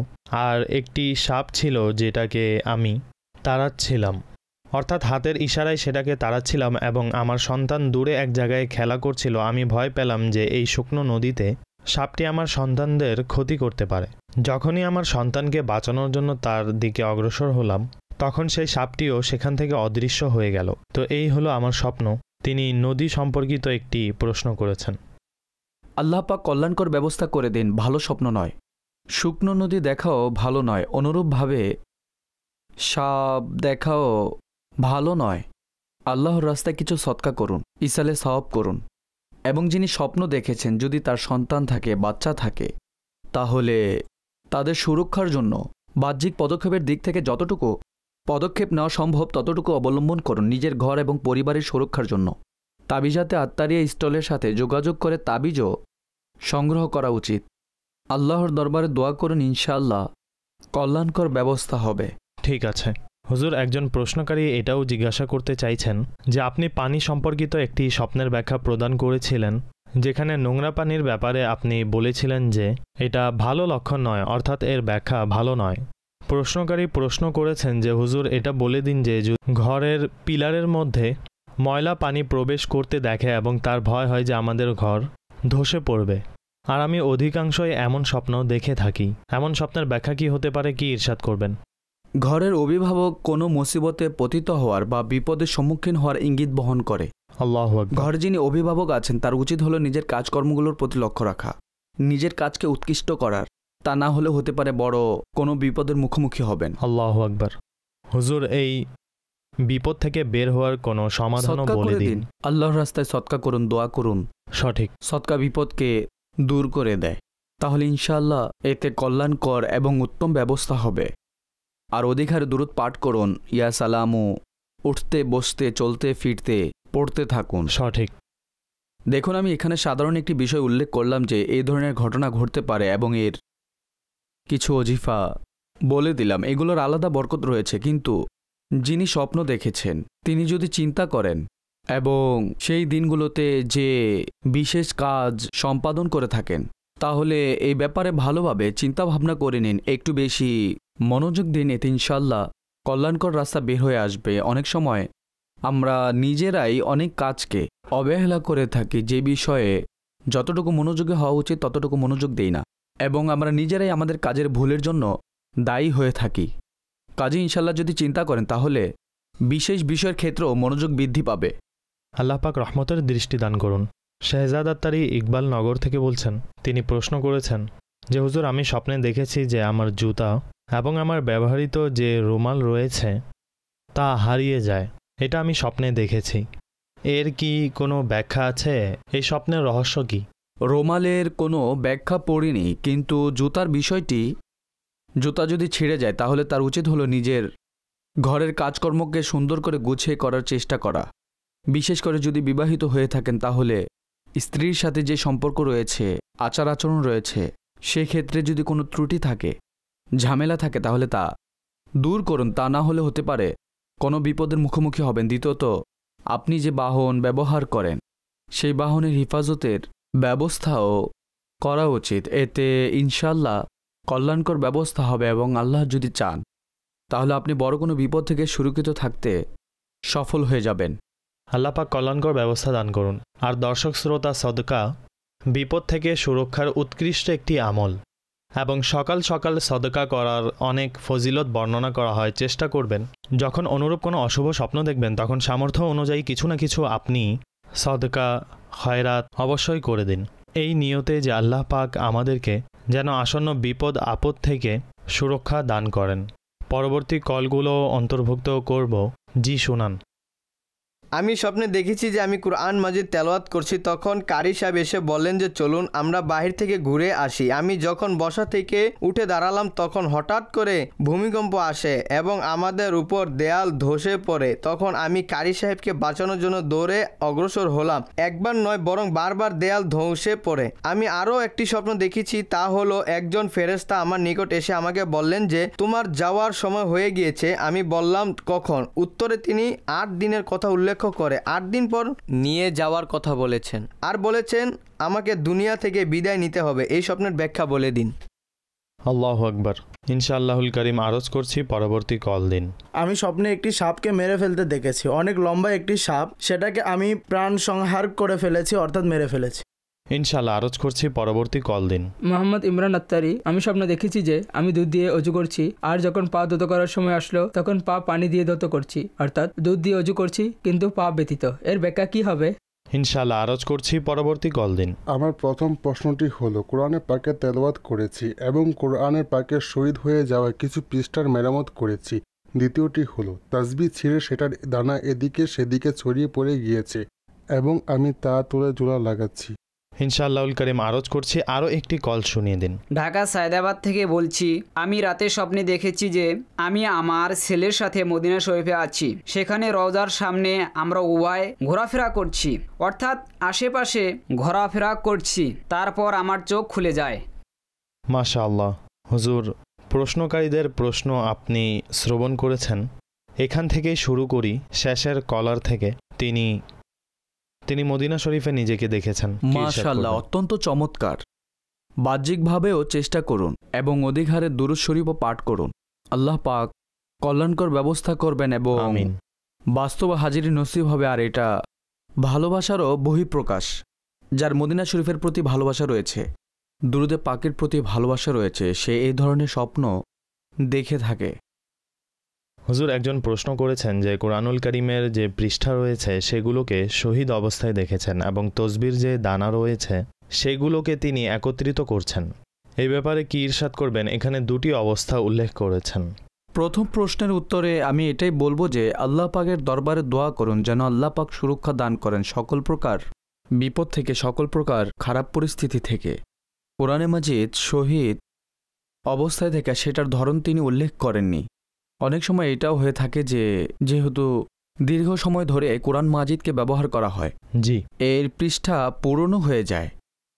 আর একটি সাপ ছিল যেটাকে আমি তাড়াচ্ছিলাম, অর্থাৎ হাতের ইশারায় সেটাকে তাড়াচ্ছিলাম এবং আমার সন্তান দূরে এক জায়গায় খেলা করছিল। আমি ভয় পেলাম যে এই শুকনো নদীতে সাপটি আমার সন্তানদের ক্ষতি করতে পারে। যখনই আমার সন্তানকে বাঁচানোর জন্য তার দিকে অগ্রসর হলাম তখন সেই সাপটিও সেখান থেকে অদৃশ্য হয়ে গেল। তো এই হলো আমার স্বপ্ন। তিনি নদী সম্পর্কিত একটি প্রশ্ন করেছেন। আল্লাহ পাক কল্যাণকর ব্যবস্থা করে দিন, ভালো স্বপ্ন নয়। শুকনো নদী দেখাও ভালো নয়, অনুরূপভাবে সাপ দেখাও ভালো নয়। আল্লাহর রাস্তায় কিছু সদকা করুন, ইসালে সওয়াব করুন। এবং যিনি স্বপ্ন দেখেছেন যদি তার সন্তান থাকে, বাচ্চা থাকে, তাহলে তাদের সুরক্ষার জন্য বাহ্যিক পদক্ষেপের দিক থেকে যতটুকু পদক্ষেপ নেওয়া সম্ভব ততটুকু অবলম্বন করুন নিজের ঘর এবং পরিবারের সুরক্ষার জন্য। তাবিজাতে আত্মারিয়া স্টলের সাথে যোগাযোগ করে তাবিজও সংগ্রহ করা উচিত। আল্লাহর দরবারে দোয়া করুন, ইনশাআল্লাহ কল্যাণকর ব্যবস্থা হবে। ঠিক আছে হুজুর, একজন প্রশ্নকারী এটাও জিজ্ঞাসা করতে চাইছেন যে আপনি পানি সম্পর্কিত একটি স্বপ্নের ব্যাখ্যা প্রদান করেছিলেন, যেখানে নোংরা পানির ব্যাপারে আপনি বলেছিলেন যে এটা ভালো লক্ষণ নয়, অর্থাৎ এর ব্যাখ্যা ভালো নয়। প্রশ্নকারী প্রশ্ন করেছেন যে হুজুর এটা বলে দিন যে ঘরের পিলারের মধ্যে ময়লা পানি প্রবেশ করতে দেখে এবং তার ভয় হয় যে আমাদের ঘর ধসে পড়বে, আর আমি অধিকাংশই এমন স্বপ্ন দেখে থাকি। এমন স্বপ্নের ব্যাখ্যা কি হতে পারে, কি ইরশাদ করবেন? ঘরের অভিভাবক কোনো মুসিবতে পতিত হওয়ার বা বিপদের সম্মুখীন হওয়ার ইঙ্গিত বহন করে। আল্লাহু আকবার। ঘরে যিনি অভিভাবক আছেন তার উচিত হলো নিজের কাজকর্মগুলোর প্রতি লক্ষ্য রাখা, নিজের কাজকে উৎকৃষ্ট করার, তা না হলে হতে পারে বড় কোনো বিপদের মুখোমুখি হবেন। আল্লাহু আকবার। হুজুর এই বিপদ থেকে বের হওয়ার কোনো সমাধানও বলে দিন। আল্লাহর রাস্তায় সদকা করুন, দোয়া করুন। সঠিক। সদকা বিপদকে দূর করে দেয়, তাহলে ইনশাআল্লাহ এতে কল্যাণকর এবং উত্তম ব্যবস্থা হবে। আর অধিকারে দুরূদ পাঠ করুন, ইয়া সালামু, উঠতে বসতে চলতে ফিরতে পড়তে থাকুন। সঠিক। দেখুন, আমি এখানে সাধারণ একটি বিষয় উল্লেখ করলাম যে এই ধরনের ঘটনা ঘটতে পারে এবং এর কিছু ওজিফা বলে দিলাম। এগুলোর আলাদা বরকত রয়েছে, কিন্তু যিনি স্বপ্ন দেখেছেন তিনি যদি চিন্তা করেন এবং সেই দিনগুলোতে যে বিশেষ কাজ সম্পাদন করে থাকেন তাহলে এই ব্যাপারে ভালোভাবে চিন্তা ভাবনা করে নিন, একটু বেশি মনোযোগ দিন, এতে ইনশাআল্লাহ কল্যাণকর রাস্তা বের হয়ে আসবে। অনেক সময় আমরা নিজেরাই অনেক কাজকে অবহেলা করে থাকি, যে বিষয়ে যতটুকু মনোযোগী হওয়া উচিত ততটুকু মনোযোগ দেই না, এবং আমরা নিজেরাই আমাদের কাজের ভুলের জন্য দায়ী হয়ে থাকি। কাজে ইনশাআল্লাহ যদি চিন্তা করেন তাহলে বিশেষ বিষয়ের ক্ষেত্রেও মনোযোগ বৃদ্ধি পাবে। আল্লাহ পাক রহমতের দৃষ্টি দান করুন। শেহজাদ আত্তারি ইকবাল নগর থেকে বলছেন, তিনি প্রশ্ন করেছেন যে হুজুর আমি স্বপ্নে দেখেছি যে আমার জুতা এবং আমার ব্যবহৃত যে রুমাল রয়েছে তা হারিয়ে যায়। এটা আমি স্বপ্নে দেখেছি, এর কি কোনো ব্যাখ্যা আছে? এই স্বপ্নের রহস্য কি? রুমালের কোনো ব্যাখ্যা পড়িনি, কিন্তু জুতার বিষয়টি, জুতা যদি ছিঁড়ে যায় তাহলে তার উচিত হলো নিজের ঘরের কাজকর্মকে সুন্দর করে গুছিয়ে করার চেষ্টা করা। বিশেষ করে যদি বিবাহিত হয়ে থাকেন তাহলে স্ত্রীর সাথে যে সম্পর্ক রয়েছে, আচার আচরণ রয়েছে, সেক্ষেত্রে যদি কোনো ত্রুটি থাকে, ঝামেলা থাকে তাহলে তা দূর করুন, তা না হলে হতে পারে কোনো বিপদের মুখোমুখি হবেন। দ্বিতীয়ত, আপনি যে বাহন ব্যবহার করেন সেই বাহনের হেফাজতের ব্যবস্থাও করা উচিত, এতে ইনশাআল্লাহ কল্যাণকর ব্যবস্থা হবে এবং আল্লাহ যদি চান তাহলে আপনি বড় কোনো বিপদ থেকে সুরক্ষিত থাকতে সফল হয়ে যাবেন। আল্লাহ পাক কল্যাণকর ব্যবস্থা দান করুন। আর দর্শক শ্রোতা, সদকা বিপদ থেকে সুরক্ষার উৎকৃষ্ট একটি আমল এবং সকাল সকাল সদকা করার অনেক ফজিলত বর্ণনা করা হয়। চেষ্টা করবেন যখন অনুরূপ কোনো অশুভ স্বপ্ন দেখবেন তখন সামর্থ্য অনুযায়ী কিছু না কিছু আপনি সদকা খয়রাত অবশ্যই করে দিন, এই নিয়তে যে আল্লাহ পাক আমাদেরকে যেন আসন্ন বিপদ আপদ থেকে সুরক্ষা দান করেন। পরবর্তী কলগুলো অন্তর্ভুক্ত করব। জি শুনান। আমি স্বপ্নে দেখেছি যে আমি কুরআন মাজিদ তেলাওয়াত করছি, তখন কারি সাহেব এসে বললেন যে চলুন আমরা বাহির থেকে ঘুরে আসি। আমি যখন বসা থেকে উঠে দাঁড়ালাম তখন হঠাৎ করে ভূমিকম্প আসে এবং আমাদের উপর দেয়াল ধসে পড়ে। তখন আমি কারি সাহেবকে বাঁচানোর জন্য দৌড়ে অগ্রসর হলাম। একবার নয় বরং বারবার দেয়াল ধসে পড়ে। আমি আরও একটি স্বপ্ন দেখেছি, তা হলো একজন ফেরেশতা আমার নিকট এসে আমাকে বললেন যে তোমার যাওয়ার সময় হয়ে গিয়েছে। আমি বললাম কখন? উত্তরে তিনি 8 দিনের কথা উল্লেখ করে 8 দিন পর নিয়ে যাওয়ার কথা বলেছেন আর বলেছেন আমাকে দুনিয়া থেকে বিদায় নিতে হবে। এই স্বপ্নের ব্যাখ্যা বলে দিন। আল্লাহু আকবার। ইনশাআল্লাহুল করিম আরজ করছি, পরবর্তী কল দিন। আমি স্বপ্নে একটি সাপকে মেরে ফেলতে দেখেছি। অনেক লম্বা একটি সাপ, সেটাকে আমি প্রাণ সংহার করে ফেলেছি, অর্থাৎ মেরে ফেলেছি। ইনশাআল্লাহ আরজ করছি, পরবর্তী কল দিন। মোহাম্মদ ইমরান আত্তারি, আমি স্বপ্নে দেখেছি যে আমি দুধ দিয়ে অজু করছি, আর যখন পা ধুত করার সময় আসলো তখন পা পানি দিয়ে ধুত করছি, অর্থাৎ দুধ দিয়ে অজু করছি কিন্তু পা ব্যতীত। এর ব্যাখ্যা কি হবে? ইনশাআল্লাহ আরজ করছি, পরবর্তী কল দিন। আমার প্রথম প্রশ্নটি হলো, কোরআনের পাকে তেলাওয়াত করেছি এবং কোরআনের পাকে শহীদ হয়ে যাওয়া কিছু পৃষ্ঠার মেরামত করেছি। দ্বিতীয়টি হলো, তাসবিহ ছিঁড়ে সেটার দানা এদিকে সেদিকে ছড়িয়ে পড়ে গিয়েছে এবং আমি তা তুলে জোড়া লাগাচ্ছি। ইনশাআল্লাহুল করিম আরজ করছি, আরও একটি কল শুনিয়ে দিন। ঢাকা সায়দাবাদ থেকে বলছি। আমি রাতে স্বপ্নে দেখেছি যে আমি আমার ছেলের সাথে মদিনা শরীফে আছি। সেখানে রওজার সামনে আমরা উভয় ঘোরাফেরা করছি, অর্থাৎ আশেপাশে ঘোরাফেরা করছি। তারপর আমার চোখ খুলে যায়। মাশাআল্লাহ। হুজুর, প্রশ্নকারীদের প্রশ্ন আপনি শ্রবণ করেছেন। এখান থেকেই শুরু করি, শেষের কলার থেকে। তিনি মদিনা শরীফে নিজেকে দেখেছেন। মাশাআল্লাহ, অত্যন্ত চমৎকার। বাহ্যিকভাবেও চেষ্টা করুন এবং অধিক হারে দুরূদ শরীফও পাঠ করুন। আল্লাহ পাক কল্যাণকর ব্যবস্থা করবেন এবং বাস্তব হাজিরি নসিব হবে। আর এটা ভালোবাসারও বহিঃপ্রকাশ। যার মদিনা শরীফের প্রতি ভালোবাসা রয়েছে, দুরূদে পাকের প্রতি ভালোবাসা রয়েছে, সে এই ধরনের স্বপ্ন দেখে থাকে। হুজুর, একজন প্রশ্ন করেছেন যে কোরআনুল কারীমের যে পৃষ্ঠা রয়েছে সেগুলোকে শহীদ অবস্থায় দেখেছেন এবং তসবির যে দানা রয়েছে সেগুলোকে তিনি একত্রিত করছেন। এই ব্যাপারে কি ইরশাদ করবেন? এখানে দুটি অবস্থা উল্লেখ করেছেন। প্রথম প্রশ্নের উত্তরে আমি এটাই বলবো যে আল্লাহ পাকের দরবারে দোয়া করুন যেন আল্লাহ পাক সুরক্ষা দান করেন সকল প্রকার বিপদ থেকে, সকল প্রকার খারাপ পরিস্থিতি থেকে। কোরআনে মাজিদ শহীদ অবস্থায় থেকে সেটার ধরন তিনি উল্লেখ করেননি। অনেক সময় এটাও হয়ে থাকে যে যেহেতু দীর্ঘ সময় ধরে কোরআন মাজিদকে ব্যবহার করা হয়, জি, এর পৃষ্ঠা পুরনো হয়ে যায়,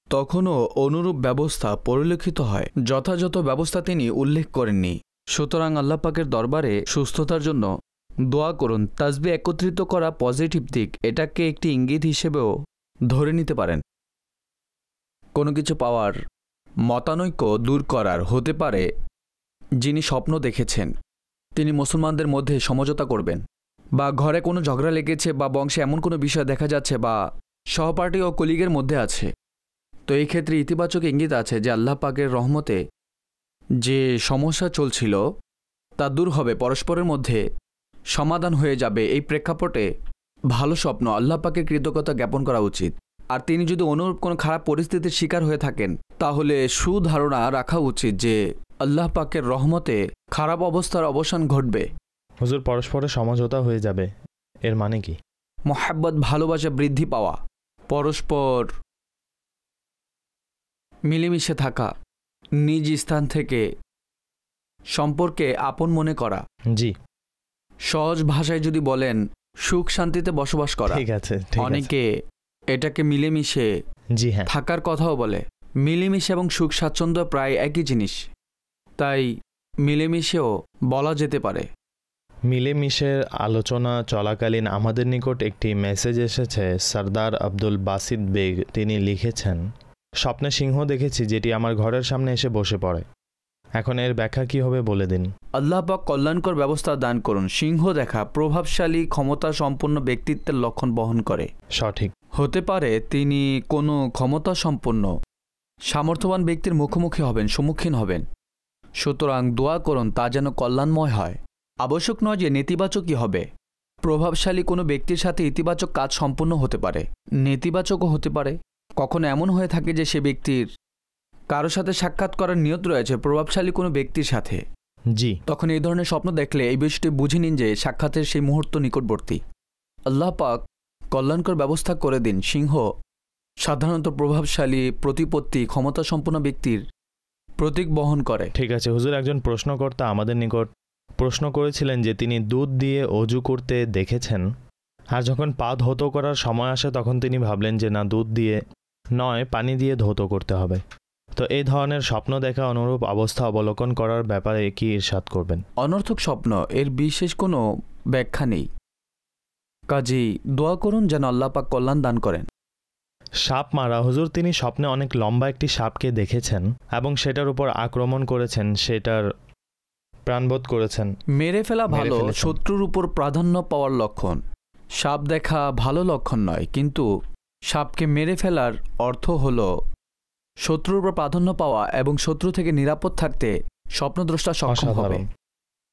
তখনও অনুরূপ ব্যবস্থা পরিলক্ষিত হয়। যথাযথ ব্যবস্থা তিনি উল্লেখ করেননি। সুতরাং আল্লাহ পাকের দরবারে সুস্থতার জন্য দোয়া করুন। তাসবিহ একত্রিত করা পজিটিভ দিক, এটাকে একটি ইঙ্গিত হিসেবেও ধরে নিতে পারেন। কোনো কিছু পাওয়ার, মতানৈক্য দূর করার হতে পারে। যিনি স্বপ্ন দেখেছেন তিনি মুসলমানদের মধ্যে সমঝোতা করবেন, বা ঘরে কোনো ঝগড়া লেগেছে, বা বংশে এমন কোনো বিষয় দেখা যাচ্ছে, বা সহপাঠী ও কলিগের মধ্যে আছে, তো এই ক্ষেত্রে ইতিবাচক ইঙ্গিত আছে যে আল্লাহ পাকের রহমতে যে সমস্যা চলছিল তা দূর হবে, পরস্পরের মধ্যে সমাধান হয়ে যাবে। এই প্রেক্ষাপটে ভালো স্বপ্ন, আল্লাহ পাকের কৃতজ্ঞতা জ্ঞাপন করা উচিত। আর তিনি যদি অনুরূপ কোনো খারাপ পরিস্থিতির শিকার হয়ে থাকেন তাহলে সুধারণা রাখা উচিত যে আল্লাহ পাকের রহমতে খারাপ অবস্থার অবসান ঘটবে। হুজুর, পরস্পরের সমঝোতা হয়ে যাবে, এর মানে কি? মোহাব্বত, ভালোবাসা বৃদ্ধি পাওয়া, পরস্পর মিলেমিশে থাকা, নিজ স্থান থেকে সম্পর্কে আপন মনে করা। জি, সহজ ভাষায় যদি বলেন সুখ শান্তিতে বসবাস করা। ঠিক আছে। অনেকে এটাকে মিলেমিশে জি হ্যাঁ থাকার কথাও বলে। মিলেমিশে এবং সুখ স্বাচ্ছন্দ্য প্রায় একই জিনিস, তাই মিলেমিশেও বলা যেতে পারে। মিলেমিশের আলোচনা চলাকালীন আমাদের নিকট একটি মেসেজ এসেছে। সরদার আব্দুল বাসিত বেগ তিনি লিখেছেন, স্বপ্নে সিংহ দেখেছি যেটি আমার ঘরের সামনে এসে বসে পড়ে। এখন এর ব্যাখ্যা কি হবে বলে দিন। আল্লাহ পাক কল্যাণকর ব্যবস্থা দান করুন। সিংহ দেখা প্রভাবশালী ক্ষমতা সম্পন্ন ব্যক্তিত্বের লক্ষণ বহন করে। সঠিক। হতে পারে তিনি কোনো ক্ষমতা সম্পন্ন সামর্থ্যবান ব্যক্তির মুখোমুখি হবেন, সম্মুখীন হবেন। সুতরাং দোয়া করুন তা যেন কল্যাণময় হয়। আবশ্যক নয় যে নেতিবাচকই হবে। প্রভাবশালী কোনো ব্যক্তির সাথে ইতিবাচক কাজ সম্পন্ন হতে পারে, নেতিবাচকও হতে পারে। কখনো এমন হয়ে থাকে যে সে ব্যক্তির কারোর সাথে সাক্ষাৎ করার নিয়ত রয়েছে প্রভাবশালী কোনো ব্যক্তির সাথে, জি, তখন এই ধরনের স্বপ্ন দেখলে এই বিষয়টি বুঝে নিন যে সাক্ষাতের সেই মুহূর্ত নিকটবর্তী। আল্লাহ পাক কল্যাণকর ব্যবস্থা করে দিন। সিংহ সাধারণত প্রভাবশালী, প্রতিপত্তি, ক্ষমতা সম্পন্ন ব্যক্তির প্রতীক বহন করে। ঠিক আছে হুজুর, একজন প্রশ্নকর্তা আমাদের নিকট প্রশ্ন করেছিলেন যে তিনি দুধ দিয়ে অজু করতে দেখেছেন, আর যখন পা ধৌত করার সময় আসে তখন তিনি ভাবলেন যে না, দুধ দিয়ে নয়, পানি দিয়ে ধৌত করতে হবে। তো এই ধরনের স্বপ্ন দেখা অনুরূপ অবস্থা অবলোকন করার ব্যাপারে কি ইরশাদ করবেন? অনর্থক স্বপ্ন, এর বিশেষ কোনো ব্যাখ্যা নেই। কাজেই দোয়া করুন যেন আল্লাহ পাক কল্যাণ দান করেন। সাপ মারা, হুজুর তিনি স্বপ্নে অনেক লম্বা একটি সাপকে দেখেছেন এবং সেটার উপর আক্রমণ করেছেন, সেটার প্রাণবোধ করেছেন। মেরে ফেলা ভালো, শত্রুর উপর প্রাধান্য পাওয়ার লক্ষণ। সাপ দেখা ভালো লক্ষণ নয়, কিন্তু সাপকে মেরে ফেলার অর্থ হল শত্রুর উপর প্রাধান্য পাওয়া এবং শত্রু থেকে নিরাপদ থাকতে স্বপ্নদ্রষ্টা সক্ষম হবে।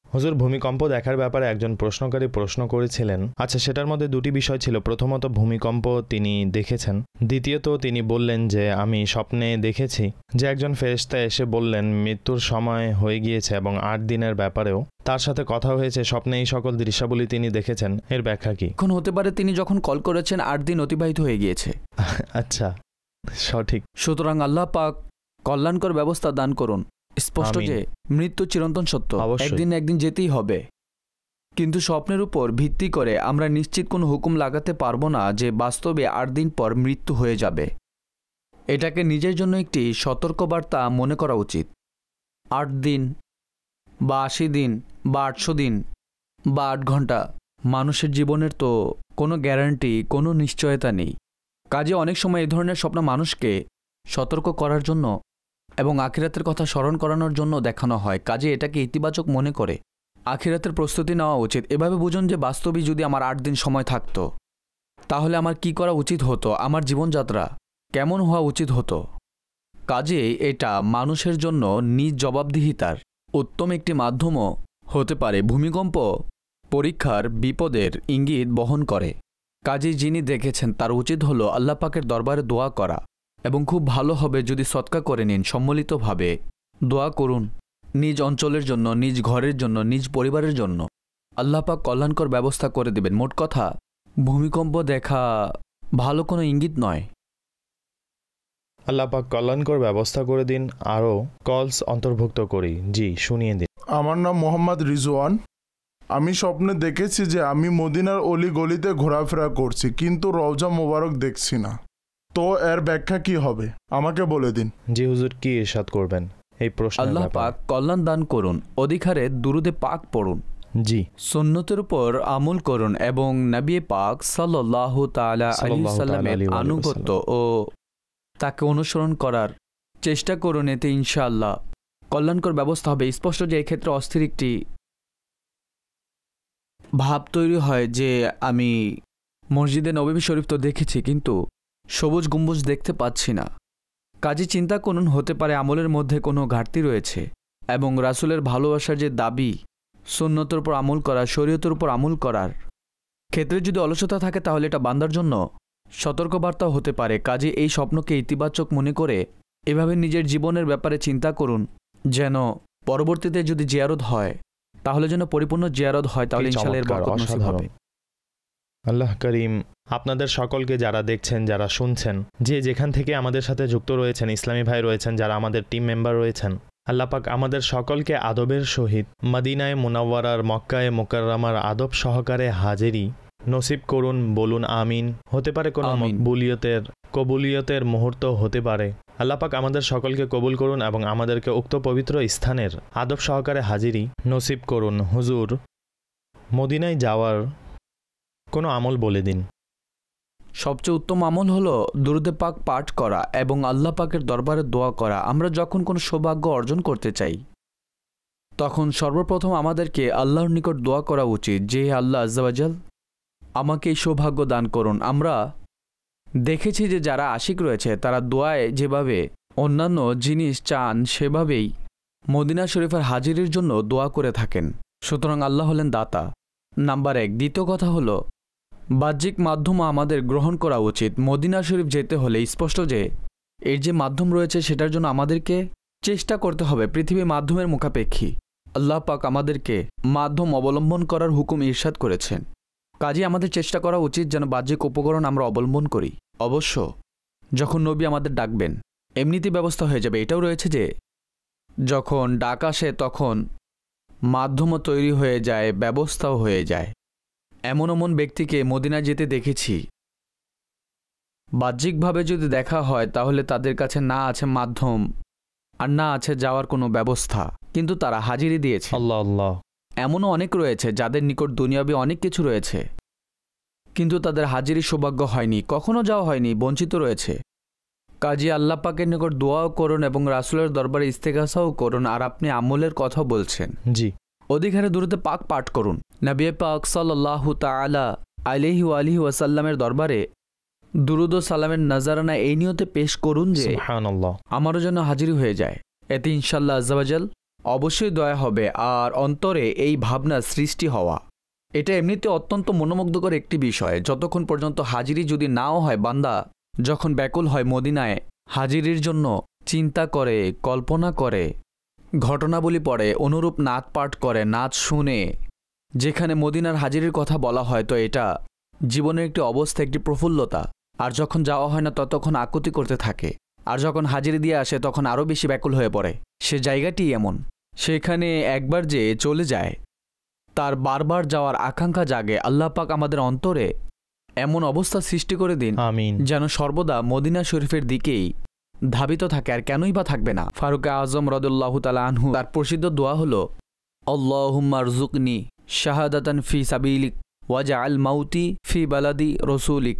হুজুর ভূমিকম্প দেখার ব্যাপারে একজন প্রশ্নকারী প্রশ্ন করেছিলেন। আচ্ছা, সেটার মধ্যে দুটি বিষয় ছিল। প্রথমত ভূমিকম্প তিনি দেখেছেন, দ্বিতীয়ত তিনি বললেন যে আমি স্বপ্নে দেখেছি যে একজন ফেরেশতা এসে বললেন মৃত্যুর সময় হয়ে গিয়েছে এবং 8 দিনের ব্যাপারেও তার সাথে কথা হয়েছে। স্বপ্নে এই সকল দৃশ্যাবলী তিনি দেখেছেন, এর ব্যাখ্যা কি? এখন হতে পারে তিনি যখন কল করেছেন 8 দিন অতিবাহিত হয়ে গিয়েছে। আচ্ছা, সঠিক। সুতরাং আল্লাহ পাক কল্যাণকর ব্যবস্থা দান করুন। স্পষ্ট যে মৃত্যু চিরন্তন সত্য, একদিন একদিন যেতেই হবে। কিন্তু স্বপ্নের উপর ভিত্তি করে আমরা নিশ্চিত কোনো হুকুম লাগাতে পারবো না যে বাস্তবে 8 দিন পর মৃত্যু হয়ে যাবে। এটাকে নিজের জন্য একটি সতর্কবার্তা মনে করা উচিত। 8 দিন বা 80 দিন বা 800 দিন বা 8 ঘন্টা, মানুষের জীবনের তো কোনো গ্যারান্টি, কোনো নিশ্চয়তা নেই। কাজে অনেক সময় এই ধরনের স্বপ্ন মানুষকে সতর্ক করার জন্য এবং আখিরাতের কথা স্মরণ করানোর জন্য দেখানো হয়। কাজে এটাকে ইতিবাচক মনে করে আখিরাতের প্রস্তুতি নেওয়া উচিত। এভাবে বুঝুন যে বাস্তবে যদি আমার 8 দিন সময় থাকতো তাহলে আমার কি করা উচিত হতো, আমার জীবনযাত্রা কেমন হওয়া উচিত হতো। কাজে এটা মানুষের জন্য নিজ জবাবদিহিতার উত্তম একটি মাধ্যমও হতে পারে। ভূমিকম্প পরীক্ষার বিপদের ইঙ্গিত বহন করে। কাজে যিনি দেখেছেন তার উচিত হলো আল্লাহ পাকের দরবারে দোয়া করা, এবং খুব ভালো হবে যদি সৎকা করে নিন, সম্মিলিতভাবে দোয়া করুন নিজ অঞ্চলের জন্য, নিজ ঘরের জন্য, নিজ পরিবারের জন্য। আল্লাহ পাক কল্যাণকর ব্যবস্থা করে দেবেন। মোট কথা, ভূমিকম্প দেখা ভালো কোনো ইঙ্গিত নয়। আল্লাহ পাক কল্যাণকর ব্যবস্থা করে দিন। আরও কলস অন্তর্ভুক্ত করি। জি, শুনিয়ে দিন। আমার নাম মোহাম্মদ রিজওয়ান। আমি স্বপ্নে দেখেছি যে আমি মদিনার অলি গলিতে ঘোরাফেরা করছি, কিন্তু রওজা মোবারক দেখছি না। তো এর ব্যাখ্যা কি হবে আমাকে বলে দিন। জি হুজুর, কি ইরশাদ করবেন এই প্রশ্ন? আল্লাহ পাক কল্যাণ দান করুন। অধিকারে দুরুদে পাক পড়ুন। জি, সুন্নতের উপর আমল করুন এবং নবী পাক সাল্লাল্লাহু তাআলা আলাইহি সাল্লামের আনুগত্য ও তাকে অনুসরণ করার চেষ্টা করুন। এতে ইনশাআল্লাহ কল্যাণকর ব্যবস্থা হবে। স্পষ্ট যে এক্ষেত্রে অস্থির একটি ভাব তৈরি হয় যে আমি মসজিদে নববী শরীফ তো দেখেছি, কিন্তু সবুজ গম্বুজ দেখতে পাচ্ছি না। কাজে চিন্তা করুন, হতে পারে আমলের মধ্যে কোনো ঘাটতি রয়েছে এবং রাসূলের ভালোবাসার যে দাবি সুন্নতের উপর আমল করা, শরীয়তের উপর আমল করার ক্ষেত্রে যদি অলসতা থাকে তাহলে এটা বান্দার জন্য সতর্কবার্তাও হতে পারে। কাজে এই স্বপ্নকে ইতিবাচক মনে করে এভাবে নিজের জীবনের ব্যাপারে চিন্তা করুন, যেন পরবর্তীতে যদি জিয়ারত হয় তাহলে যেন পরিপূর্ণ জিয়ারত হয়, তাহলে ইনশাআল্লাহ এর বরকত নসিব হবে। আল্লাহ করিম আপনাদের সকলকে, যারা দেখছেন, যারা শুনছেন, যে যেখান থেকে আমাদের সাথে যুক্ত রয়েছেন, ইসলামী ভাই রয়েছেন, যারা আমাদের টিম মেম্বার রয়েছেন, আল্লাহ পাক আমাদের সকলকে আদবের সহিত মদিনায়ে মুনাওয়ারার মক্কায়ে মুকাররমার আদব সহকারে হাজিরি নসিব করুন। বলুন আমিন। হতে পারে কোনো কবুলিয়তের মুহূর্ত হতে পারে। আল্লাহ পাক আমাদের সকলকে কবুল করুন এবং আমাদেরকে উক্ত পবিত্র স্থানের আদব সহকারে হাজিরি নসিব করুন। হুজুর, মদিনায় যাওয়ার কোনো আমল বলে দিন। সবচেয়ে উত্তম আমল হলো দুরুদে পাক পাঠ করা এবং আল্লাহ পাকের দরবারে দোয়া করা। আমরা যখন কোনো সৌভাগ্য অর্জন করতে চাই তখন সর্বপ্রথম আমাদেরকে আল্লাহর নিকট দোয়া করা উচিত যে আল্লাহ আজ্জাওয়াজাল আমাকে এই সৌভাগ্য দান করুন। আমরা দেখেছি যে যারা আশিক রয়েছে তারা দোয়ায় যেভাবে অন্যান্য জিনিস চান সেভাবেই মদিনা শরীফের হাজিরের জন্য দোয়া করে থাকেন। সুতরাং আল্লাহ হলেন দাতা, নাম্বার 1। দ্বিতীয় কথা হলো বাহ্যিক মাধ্যম আমাদের গ্রহণ করা উচিত। মদিনা শরীফ যেতে হলে স্পষ্ট যে এর যে মাধ্যম রয়েছে সেটার জন্য আমাদেরকে চেষ্টা করতে হবে পৃথিবী মাধ্যমের মুখাপেক্ষী। আল্লাহ পাক আমাদেরকে মাধ্যম অবলম্বন করার হুকুম ইরশাদ করেছেন। কাজে আমাদের চেষ্টা করা উচিত যেন বাহ্যিক উপকরণ আমরা অবলম্বন করি। অবশ্য যখন নবী আমাদের ডাকবেন এমনিতে ব্যবস্থা হয়ে যাবে। এটাও রয়েছে যে যখন ডাক আসে তখন মাধ্যমও তৈরি হয়ে যায়, ব্যবস্থাও হয়ে যায়। এমন এমন ব্যক্তিকে মদিনা যেতে দেখেছি বাহ্যিকভাবে যদি দেখা হয় তাহলে তাদের কাছে না আছে মাধ্যম আর না আছে যাওয়ার কোনো ব্যবস্থা, কিন্তু তারা হাজিরি দিয়েছে। আল্লাহ আল্লাহ। এমনও অনেক রয়েছে যাদের নিকট দুনিয়াবি অনেক কিছু রয়েছে কিন্তু তাদের হাজিরির সৌভাগ্য হয়নি, কখনো যাওয়া হয়নি, বঞ্চিত রয়েছে। কাজী আল্লাহ পাকের নিকট দোয়াও করুন এবং রাসূলের দরবারে ইস্তেগাসাও করুন। আর আপনি আমলের কথা বলছেন, জি, অধিক হারে দুরূদে পাক পাঠ করুন। নবী পাক সাল্লাল্লাহু তাআলা আলাইহি ওয়াসাল্লামের দরবারে দুরূদ ও সালামের নজরানা এই নিয়তে পেশ করুন যে সুবহানাল্লাহ, আমারও যেন হাজিরি হয়ে যায়। এতে ইনশাআল্লাহ আজ্জাওয়াজাল অবশ্যই দয়া হবে আর অন্তরে এই ভাবনা সৃষ্টি হওয়া এটা এমনিতে অত্যন্ত মনোমুগ্ধকর একটি বিষয়। যতক্ষণ পর্যন্ত হাজিরি যদি নাও হয়, বান্দা যখন ব্যাকুল হয় মদিনায় হাজিরির জন্য চিন্তা করে, কল্পনা করে, ঘটনাবলী পড়ে, অনুরূপ নাচ পাঠ করে, নাচ শুনে যেখানে মদিনার হাজিরির কথা বলা হয়, তো এটা জীবনের একটি অবস্থা, একটি প্রফুল্লতা। আর যখন যাওয়া হয় না ততক্ষণ আকুতি করতে থাকে, আর যখন হাজিরি দিয়ে আসে তখন আরও বেশি ব্যাকুল হয়ে পড়ে। সে জায়গাটি এমন, সেখানে একবার যে চলে যায় তার বারবার যাওয়ার আকাঙ্ক্ষা জাগে। আল্লাহ পাক আমাদের অন্তরে এমন অবস্থা সৃষ্টি করে দিন আমিন, যেন সর্বদা মদিনা শরীফের দিকেই ধাবিত থাকে। আর কেনই বা থাকবে না? ফারুক আজম রাদিয়াল্লাহু তাআলা আনহু তার প্রসিদ্ধ দোয়া হলো আল্লাহুম্মা রযুকনি শাহাদাতান ফি সাবিলিক ওয়াজআল মাউতি ফি বালাদি রাসূলিক।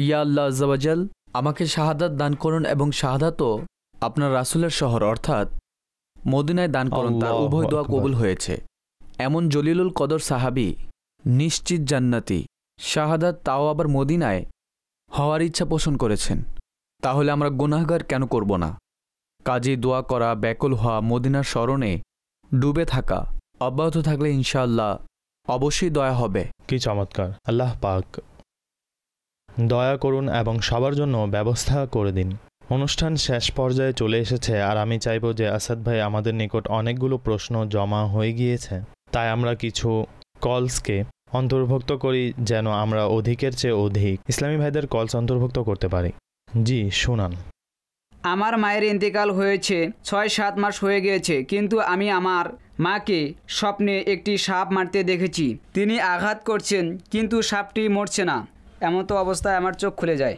ইয়া আল্লাহ আজ্জাওয়াজাল আমাকে শাহাদাত দান করুন এবং শাহাদাতও আপনার রাসূলের শহর অর্থাৎ মদিনায় দান করুন। তার উভয় দোয়া কবুল হয়েছে। এমন জলিলুল কদর সাহাবী নিশ্চিত জান্নাতি, শাহাদাত তাও আবার মদিনায় হওয়ার ইচ্ছা পোষণ করেছেন। তাহলে আমরা গুনাহগার কেন করব না? কাজী দোয়া করা, ব্যাকুল হওয়া, মদিনার স্মরণে ডুবে থাকা অব্যাহত থাকলে ইনশাআল্লাহ অবশ্যই দয়া হবে। কি চমৎকার! আল্লাহ পাক দয়া করুন এবং সবার জন্য ব্যবস্থা করে দিন। অনুষ্ঠান শেষ পর্যায়ে চলে এসেছে আর আমি চাইব যে আসাদ ভাই, আমাদের নিকট অনেকগুলো প্রশ্ন জমা হয়ে গিয়েছে, তাই আমরা কিছু কলসকে অন্তর্ভুক্ত করি যেন আমরা অধিকের চেয়ে অধিক ইসলামী ভাইদের কলস অন্তর্ভুক্ত করতে পারি। জি, শুনান। আমার মায়ের ইন্তেকাল হয়েছে ৬-৭ মাস হয়ে গিয়েছে, কিন্তু আমি আমার মাকে স্বপ্নে একটি সাপ মারতে দেখেছি। তিনি আঘাত করছেন কিন্তু সাপটি মরছে না। এমন তো অবস্থায় আমার চোখ খুলে যায়।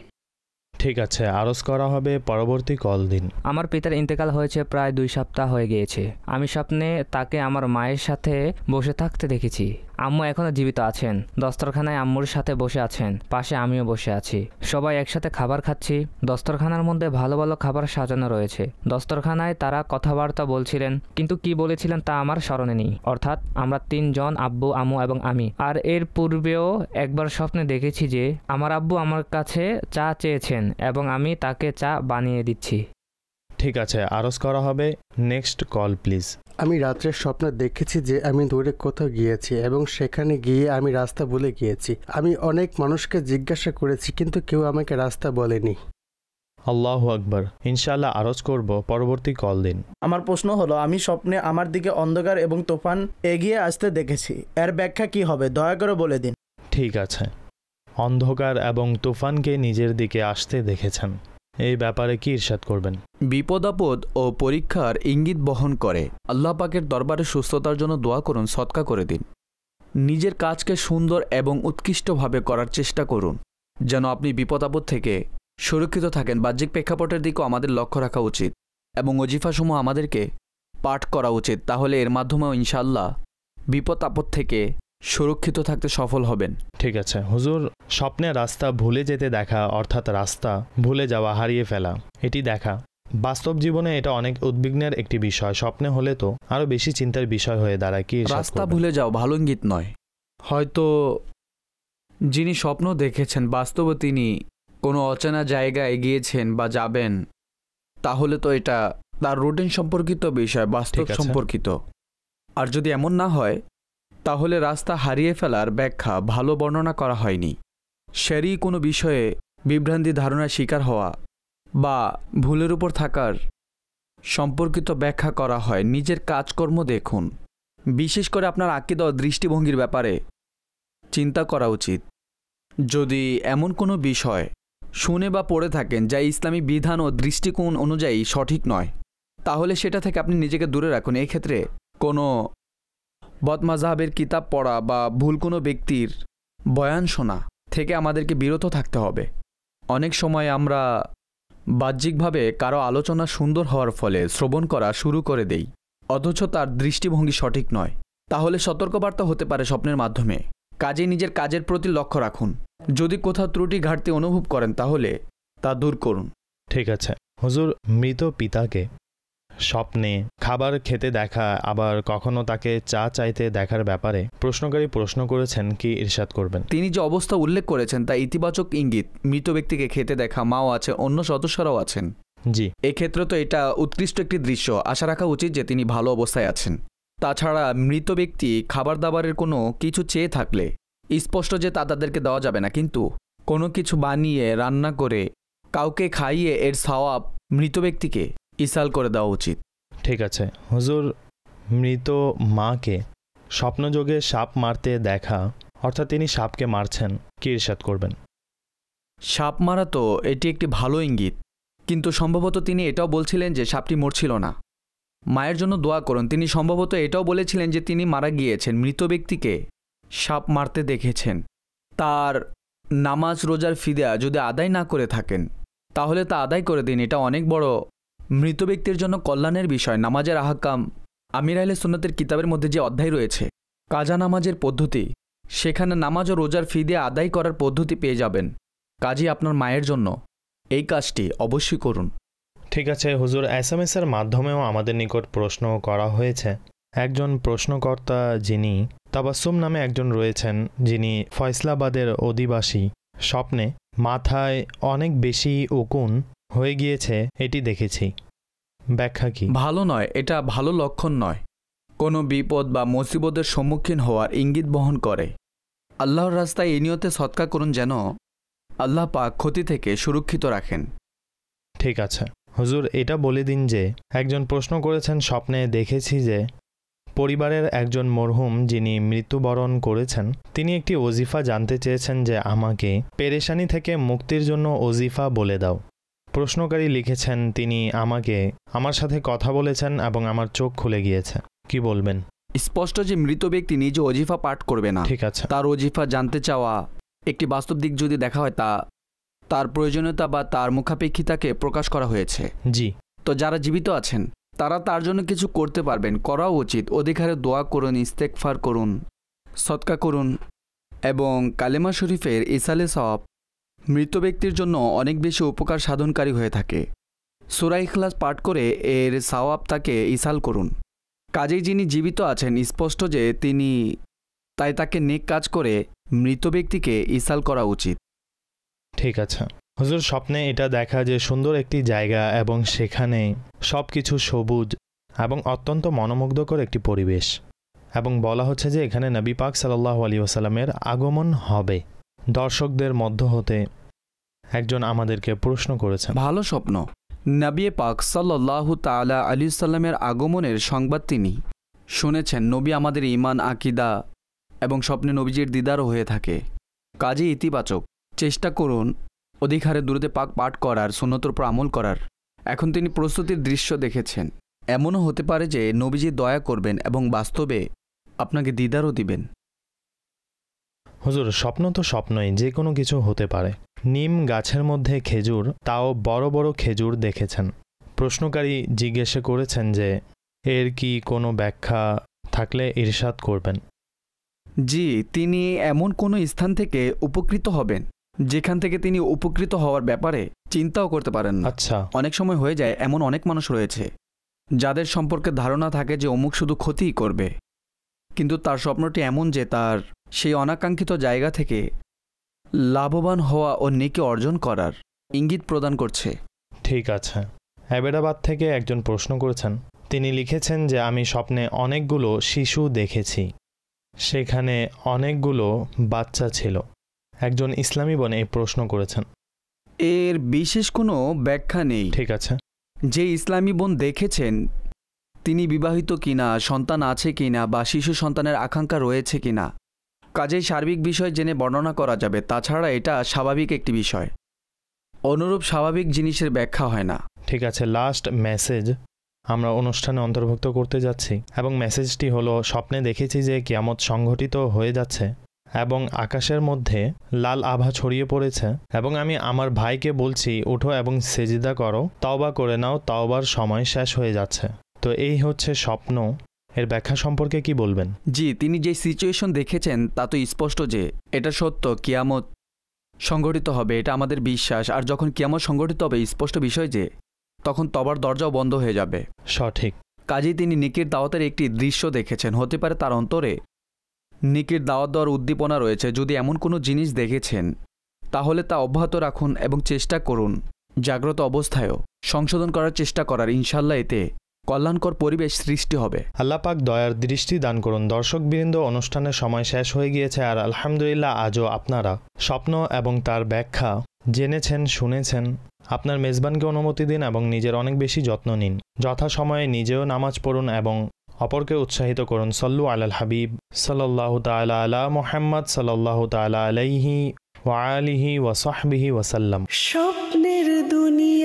ঠিক আছে, আরজ করা হবে, পরবর্তী কল দিন। আমার পিতার ইন্তেকাল হয়েছে প্রায় 2 সপ্তাহ হয়ে গিয়েছে। আমি স্বপ্নে তাকে আমার মায়ের সাথে বসে থাকতে দেখেছি। আম্মু এখনো জীবিত আছেন, দস্তরখানায় আম্মুর সাথে বসে আছেন, পাশে আমিও বসে আছি। সবাই একসাথে খাবার খাচ্ছি। দস্তরখানার মধ্যে ভালো ভালো খাবার সাজানো রয়েছে। দস্তরখানায় তারা কথাবার্তা বলছিলেন, কিন্তু কি বলেছিলেন তা আমার স্মরণে নেই। অর্থাৎ আমরা 3 জন, আব্বু, আম্মু এবং আমি। আর এর পূর্বেও একবার স্বপ্নে দেখেছি যে আমার আব্বু আমার কাছে চা চেয়েছেন এবং আমি তাকে চা বানিয়ে দিচ্ছি। ঠিক আছে, আরজ করা হবে। Next call please. আমি রাত্রের স্বপ্নে দেখেছি যে আমি দূরে কোথাও গিয়েছি এবং সেখানে গিয়ে আমি রাস্তা ভুলে গিয়েছি। আমি অনেক মানুষকে জিজ্ঞাসা করেছি কিন্তু কেউ আমাকে রাস্তা বলেনি। আল্লাহু আকবার। ইনশাআল্লাহ আরজ করব, পরবর্তী কল দিন। আমার প্রশ্ন হলো, আমি স্বপ্নে আমার দিকে অন্ধকার এবং তুফান এগিয়ে আসতে দেখেছি। এর ব্যাখ্যা কি হবে? দয়া করে বলে দিন। ঠিক আছে, অন্ধকার এবং তুফানকে নিজের দিকে আসতে দেখেছেন, এই ব্যাপারে কি ইরশাদ করবেন? বিপদাপদ ও পরীক্ষার ইঙ্গিত বহন করে। আল্লাহ পাকের দরবারে সুস্থতার জন্য দোয়া করুন, সদকা করে দিন। নিজের কাজকে সুন্দর এবং উৎকৃষ্টভাবে করার চেষ্টা করুন যেন আপনি বিপদাপদ থেকে সুরক্ষিত থাকেন। বাহ্যিক প্রেক্ষাপটের দিকেও আমাদের লক্ষ্য রাখা উচিত এবং ওজিফাসমূহ আমাদেরকে পাঠ করা উচিত। তাহলে এর মাধ্যমেও ইনশাআল্লাহ বিপদ আপদ থেকে সুরক্ষিত থাকতে সফল হবেন। ঠিক আছে হুজুর, স্বপ্নে রাস্তা ভুলে যেতে দেখা অর্থাৎ রাস্তা ভুলে যাওয়া, হারিয়ে ফেলা, এটি দেখা বাস্তব জীবনে এটা অনেক উদ্বিগ্নের একটি বিষয়, স্বপ্নে হলে তো আরো বেশি চিন্তার বিষয় হয়ে দাঁড়ায়। কি রাস্তা ভুলে যাও ভালো ইঙ্গিত নয়। হয়তো যিনি স্বপ্ন দেখেছেন বাস্তবে তিনি কোনো অচেনা জায়গায় গিয়েছেন বা যাবেন, তাহলে তো এটা তার রুটিন সম্পর্কিত বিষয়, বাস্তব সম্পর্কিত। আর যদি এমন না হয় তাহলে রাস্তা হারিয়ে ফেলার ব্যাখ্যা ভালো বর্ণনা করা হয়নি। শরী কোনো বিষয়ে বিভ্রান্তি ধারণার শিকার হওয়া বা ভুলের উপর থাকার সম্পর্কিত ব্যাখ্যা করা হয়। নিজের কাজকর্ম দেখুন, বিশেষ করে আপনার আকীদা ও দৃষ্টিভঙ্গির ব্যাপারে চিন্তা করা উচিত। যদি এমন কোনো বিষয় শুনে বা পড়ে থাকেন যা ইসলামী বিধান ও দৃষ্টিকোণ অনুযায়ী সঠিক নয়, তাহলে সেটা থেকে আপনি নিজেকে দূরে রাখুন। এই ক্ষেত্রে কোনো বদমাযহাবের কিতাব পড়া বা ভুল কোনো ব্যক্তির বয়ান শোনা থেকে আমাদেরকে বিরত থাকতে হবে। অনেক সময় আমরা বাহ্যিকভাবে কারো আলোচনা সুন্দর হওয়ার ফলে শ্রবণ করা শুরু করে দেই, অথচ তার দৃষ্টিভঙ্গি সঠিক নয়। তাহলে সতর্কবার্তা হতে পারে স্বপ্নের মাধ্যমে। কাজে নিজের কাজের প্রতি লক্ষ্য রাখুন। যদি কোথাও ত্রুটি ঘাটতি অনুভব করেন তাহলে তা দূর করুন। ঠিক আছে হুজুর, মৃত পিতাকে স্বপ্নে খাবার খেতে দেখা, আবার কখনো তাকে চা চাইতে দেখার ব্যাপারে প্রশ্নকারী প্রশ্ন করেছেন, কি ইরশাদ করবেন? তিনি যে অবস্থা উল্লেখ করেছেন তা ইতিবাচক ইঙ্গিত। মৃত ব্যক্তিকে খেতে দেখা, মাও আছে, অন্য সদস্যরাও আছেন। জি, এক্ষেত্রে তো এটা উৎকৃষ্ট একটি দৃশ্য। আশা রাখা উচিত যে তিনি ভালো অবস্থায় আছেন। তাছাড়া মৃত ব্যক্তি খাবার দাবারের কোনো কিছু চেয়ে থাকলে স্পষ্ট যে তা তাদেরকে দেওয়া যাবে না, কিন্তু কোনো কিছু বানিয়ে রান্না করে কাউকে খাইয়ে এর সওয়াব মৃত ব্যক্তিকে ইসাল করে দেওয়া উচিত। ঠিক আছে হুজুর, মৃত মাকে স্বপ্নযোগে সাপ মারতে দেখা, অর্থাৎ তিনি সাপকে মারছেন, কি ইরশাদ করবেন? সাপ মারা তো এটি একটি ভালো ইঙ্গিত, কিন্তু সম্ভবত তিনি এটাও বলছিলেন যে সাপটি মরছিল না। মায়ের জন্য দোয়া করুন। তিনি সম্ভবত এটাও বলেছিলেন যে তিনি মারা গিয়েছেন, মৃত ব্যক্তিকে সাপ মারতে দেখেছেন। তার নামাজ রোজার ফিদা যদি আদায় না করে থাকেন তাহলে তা আদায় করে দিন। এটা অনেক বড় মৃত ব্যক্তির জন্য কল্যাণের বিষয়। নামাজের আহকাম আমির আহলে সুন্নাতের কিতাবের মধ্যে যে অধ্যায় রয়েছে কাজা নামাজের পদ্ধতি, সেখানে নামাজ ও রোজার ফিদা আদায় করার পদ্ধতি পেয়ে যাবেন। কাজী আপনার মায়ের জন্য এই কাজটি অবশ্যই করুন। ঠিক আছে হুজুর, এসএমএসের মাধ্যমেও আমাদের নিকট প্রশ্ন করা হয়েছে। একজন প্রশ্নকর্তা যিনি তাবাসসুম নামে একজন রয়েছেন, যিনি ফয়সলাবাদের অধিবাসী, স্বপ্নে মাথায় অনেক বেশি উকুন হয়ে গিয়েছে এটি দেখেছি, ব্যাখ্যা কি? ভালো নয়, এটা ভালো লক্ষণ নয়। কোনো বিপদ বা মুসিবতের সম্মুখীন হওয়ার ইঙ্গিত বহন করে। আল্লাহর রাস্তায় এই নিয়তে সদকা করুন যেন আল্লাহ পাক ক্ষতি থেকে সুরক্ষিত রাখেন। ঠিক আছে হুজুর, এটা বলে দিন যে একজন প্রশ্ন করেছেন, স্বপ্নে দেখেছি যে পরিবারের একজন মরহুম যিনি মৃত্যুবরণ করেছেন তিনি একটি ওজিফা জানতে চেয়েছেন যে আমাকে পেরেশানি থেকে মুক্তির জন্য ওজিফা বলে দাও। প্রশ্নকারী লিখেছেন তিনি আমাকে আমার সাথে কথা বলেছেন এবং আমার চোখ খুলে গিয়েছে, কি বলবেন? স্পষ্ট যে মৃত ব্যক্তি নিজে ওজিফা পাঠ করবে না। ঠিক আছে, তার ওজিফা জানতে চাওয়া একটি বাস্তব দিক যদি দেখা হয় তা তার প্রয়োজনীয়তা বা তার মুখাপেক্ষিতাকে প্রকাশ করা হয়েছে। জি, তো যারা জীবিত আছেন তারা তার জন্য কিছু করতে পারবেন, করা উচিত। অধিকারে দোয়া করুন, ইস্তেগফার করুন, সদকা করুন এবং কালেমা শরীফের ইসালে সওয়াব মৃত ব্যক্তির জন্য অনেক বেশি উপকার সাধনকারী হয়ে থাকে। সূরা ইখলাস পাঠ করে এর সওয়াব তাকে ইসাল করুন। কাজেই যিনি জীবিত আছেন স্পষ্ট যে তিনি, তাই তাকে নেক কাজ করে মৃত ব্যক্তিকে ইসাল করা উচিত। ঠিক আছে হুজুর, স্বপ্নে এটা দেখা যে সুন্দর একটি জায়গা এবং সেখানে সব কিছু সবুজ এবং অত্যন্ত মনোমুগ্ধকর একটি পরিবেশ, এবং বলা হচ্ছে যে এখানে নবী পাক সাল্লাল্লাহু আলাইহি ওয়াসাল্লামের আগমন হবে। দর্শকদের মধ্য হতে একজন আমাদেরকে প্রশ্ন করেছেন, ভালো স্বপ্ন। নবী পাক সাল্লাল্লাহু তাআলা আলাইহি ওয়াসাল্লামের আগমনের সংবাদ তিনি শুনেছেন। নবী আমাদের ঈমান, আকীদা এবং স্বপ্নে নবীজির দিদারও হয়ে থাকে। কাজে ইতিবাচক চেষ্টা করুন অধিকারে দুরূদে পাক পাঠ করার, সুন্নতের উপর আমল করার। এখন তিনি প্রস্তুতির দৃশ্য দেখেছেন। এমনও হতে পারে যে নবীজি দয়া করবেন এবং বাস্তবে আপনাকে দিদারও দিবেন। হুজুর, স্বপ্ন তো স্বপ্নই, যে কোনো কিছু হতে পারে। নিম গাছের মধ্যে খেজুর, তাও বড় বড় খেজুর দেখেছেন। প্রশ্নকারী জিজ্ঞাসা করেছেন যে এর কি কোনো ব্যাখ্যা থাকলে ইরশাদ করবেন। জি, তিনি এমন কোনো স্থান থেকে উপকৃত হবেন যেখান থেকে তিনি উপকৃত হওয়ার ব্যাপারে চিন্তাও করতে পারেন না। আচ্ছা, অনেক সময় হয়ে যায় এমন অনেক মানুষ রয়েছে যাদের সম্পর্কে ধারণা থাকে যে অমুক শুধু ক্ষতিই করবে, কিন্তু তার স্বপ্নটি এমন যে তার সেই অনাকাঙ্ক্ষিত জায়গা থেকে লাভবান হওয়া ও নেকি অর্জন করার ইঙ্গিত প্রদান করছে। ঠিক আছে। হায়দ্রাবাদ থেকে একজন প্রশ্ন করেছেন, তিনি লিখেছেন যে আমি স্বপ্নে অনেকগুলো শিশু দেখেছি, সেখানে অনেকগুলো বাচ্চা ছিল। একজন ইসলামী বোন এই প্রশ্ন করেছেন। এর বিশেষ কোনো ব্যাখ্যা নেই। ঠিক আছে। যে ইসলামী বোন দেখেছেন তিনি বিবাহিত কিনা, সন্তান আছে কিনা বা শিশু সন্তানের আকাঙ্ক্ষা রয়েছে কিনা, কাজেই সার্বিক বিষয় জেনে বর্ণনা করা যাবে। তাছাড়া এটা স্বাভাবিক একটি বিষয়, অনুরূপ স্বাভাবিক জিনিসের ব্যাখ্যা হয় না। ঠিক আছে, লাস্ট মেসেজ আমরা অনুষ্ঠানে অন্তর্ভুক্ত করতে যাচ্ছি এবং মেসেজটি হলো, স্বপ্নে দেখেছি যে কিয়ামত সংঘটিত হয়ে যাচ্ছে এবং আকাশের মধ্যে লাল আভা ছড়িয়ে পড়েছে এবং আমি আমার ভাইকে বলছি উঠো এবং সেজদা করো, তওবা করে নাও, তওবার সময় শেষ হয়ে যাচ্ছে। তো এই হচ্ছে স্বপ্ন, এর ব্যাখ্যা সম্পর্কে কি বলবেন? জি, তিনি যে সিচুয়েশন দেখেছেন তা তো স্পষ্ট যে এটা সত্য, কিয়ামত সংঘটিত হবে, এটা আমাদের বিশ্বাস। আর যখন কিয়ামত সংঘটিত হবে স্পষ্ট বিষয় যে তখন তবার দরজাও বন্ধ হয়ে যাবে। সঠিক। কাজেই তিনি নেকির দাওয়াতের একটি দৃশ্য দেখেছেন। হতে পারে তার অন্তরে নেকির দাওয়াত দেওয়ার উদ্দীপনা রয়েছে। যদি এমন কোনো জিনিস দেখেছেন তাহলে তা অব্যাহত রাখুন এবং চেষ্টা করুন জাগ্রত অবস্থায়ও সংশোধন করার চেষ্টা করার। ইনশাল্লাহ এতে কল্যাণকর পরিবেশ সৃষ্টি হবে। আল্লাহ পাক দয়ার দৃষ্টি দান করুন। দর্শকবৃন্দ, অনুষ্ঠানের সময় শেষ হয়ে গিয়েছে আর আলহামদুলিল্লাহ আজও আপনারা স্বপ্ন এবং তার ব্যাখ্যা জেনেছেন, শুনেছেন। আপনার মেজবানকে অনুমতি দিন এবং নিজের অনেক বেশি যত্ন নিন। যথাসময়ে নিজেও নামাজ পড়ুন এবং অপরকে উৎসাহিত করুন। সল্লু আলাল হাবিব সাল্লাল্লাহু তাআলা আলা মুহাম্মদ সাল্লাল্লাহু তাআলা আলাইহি ওয়া আলিহি ওয়া সাহবিহি ওয়া সাল্লাম। স্বপ্নের দুনিয়া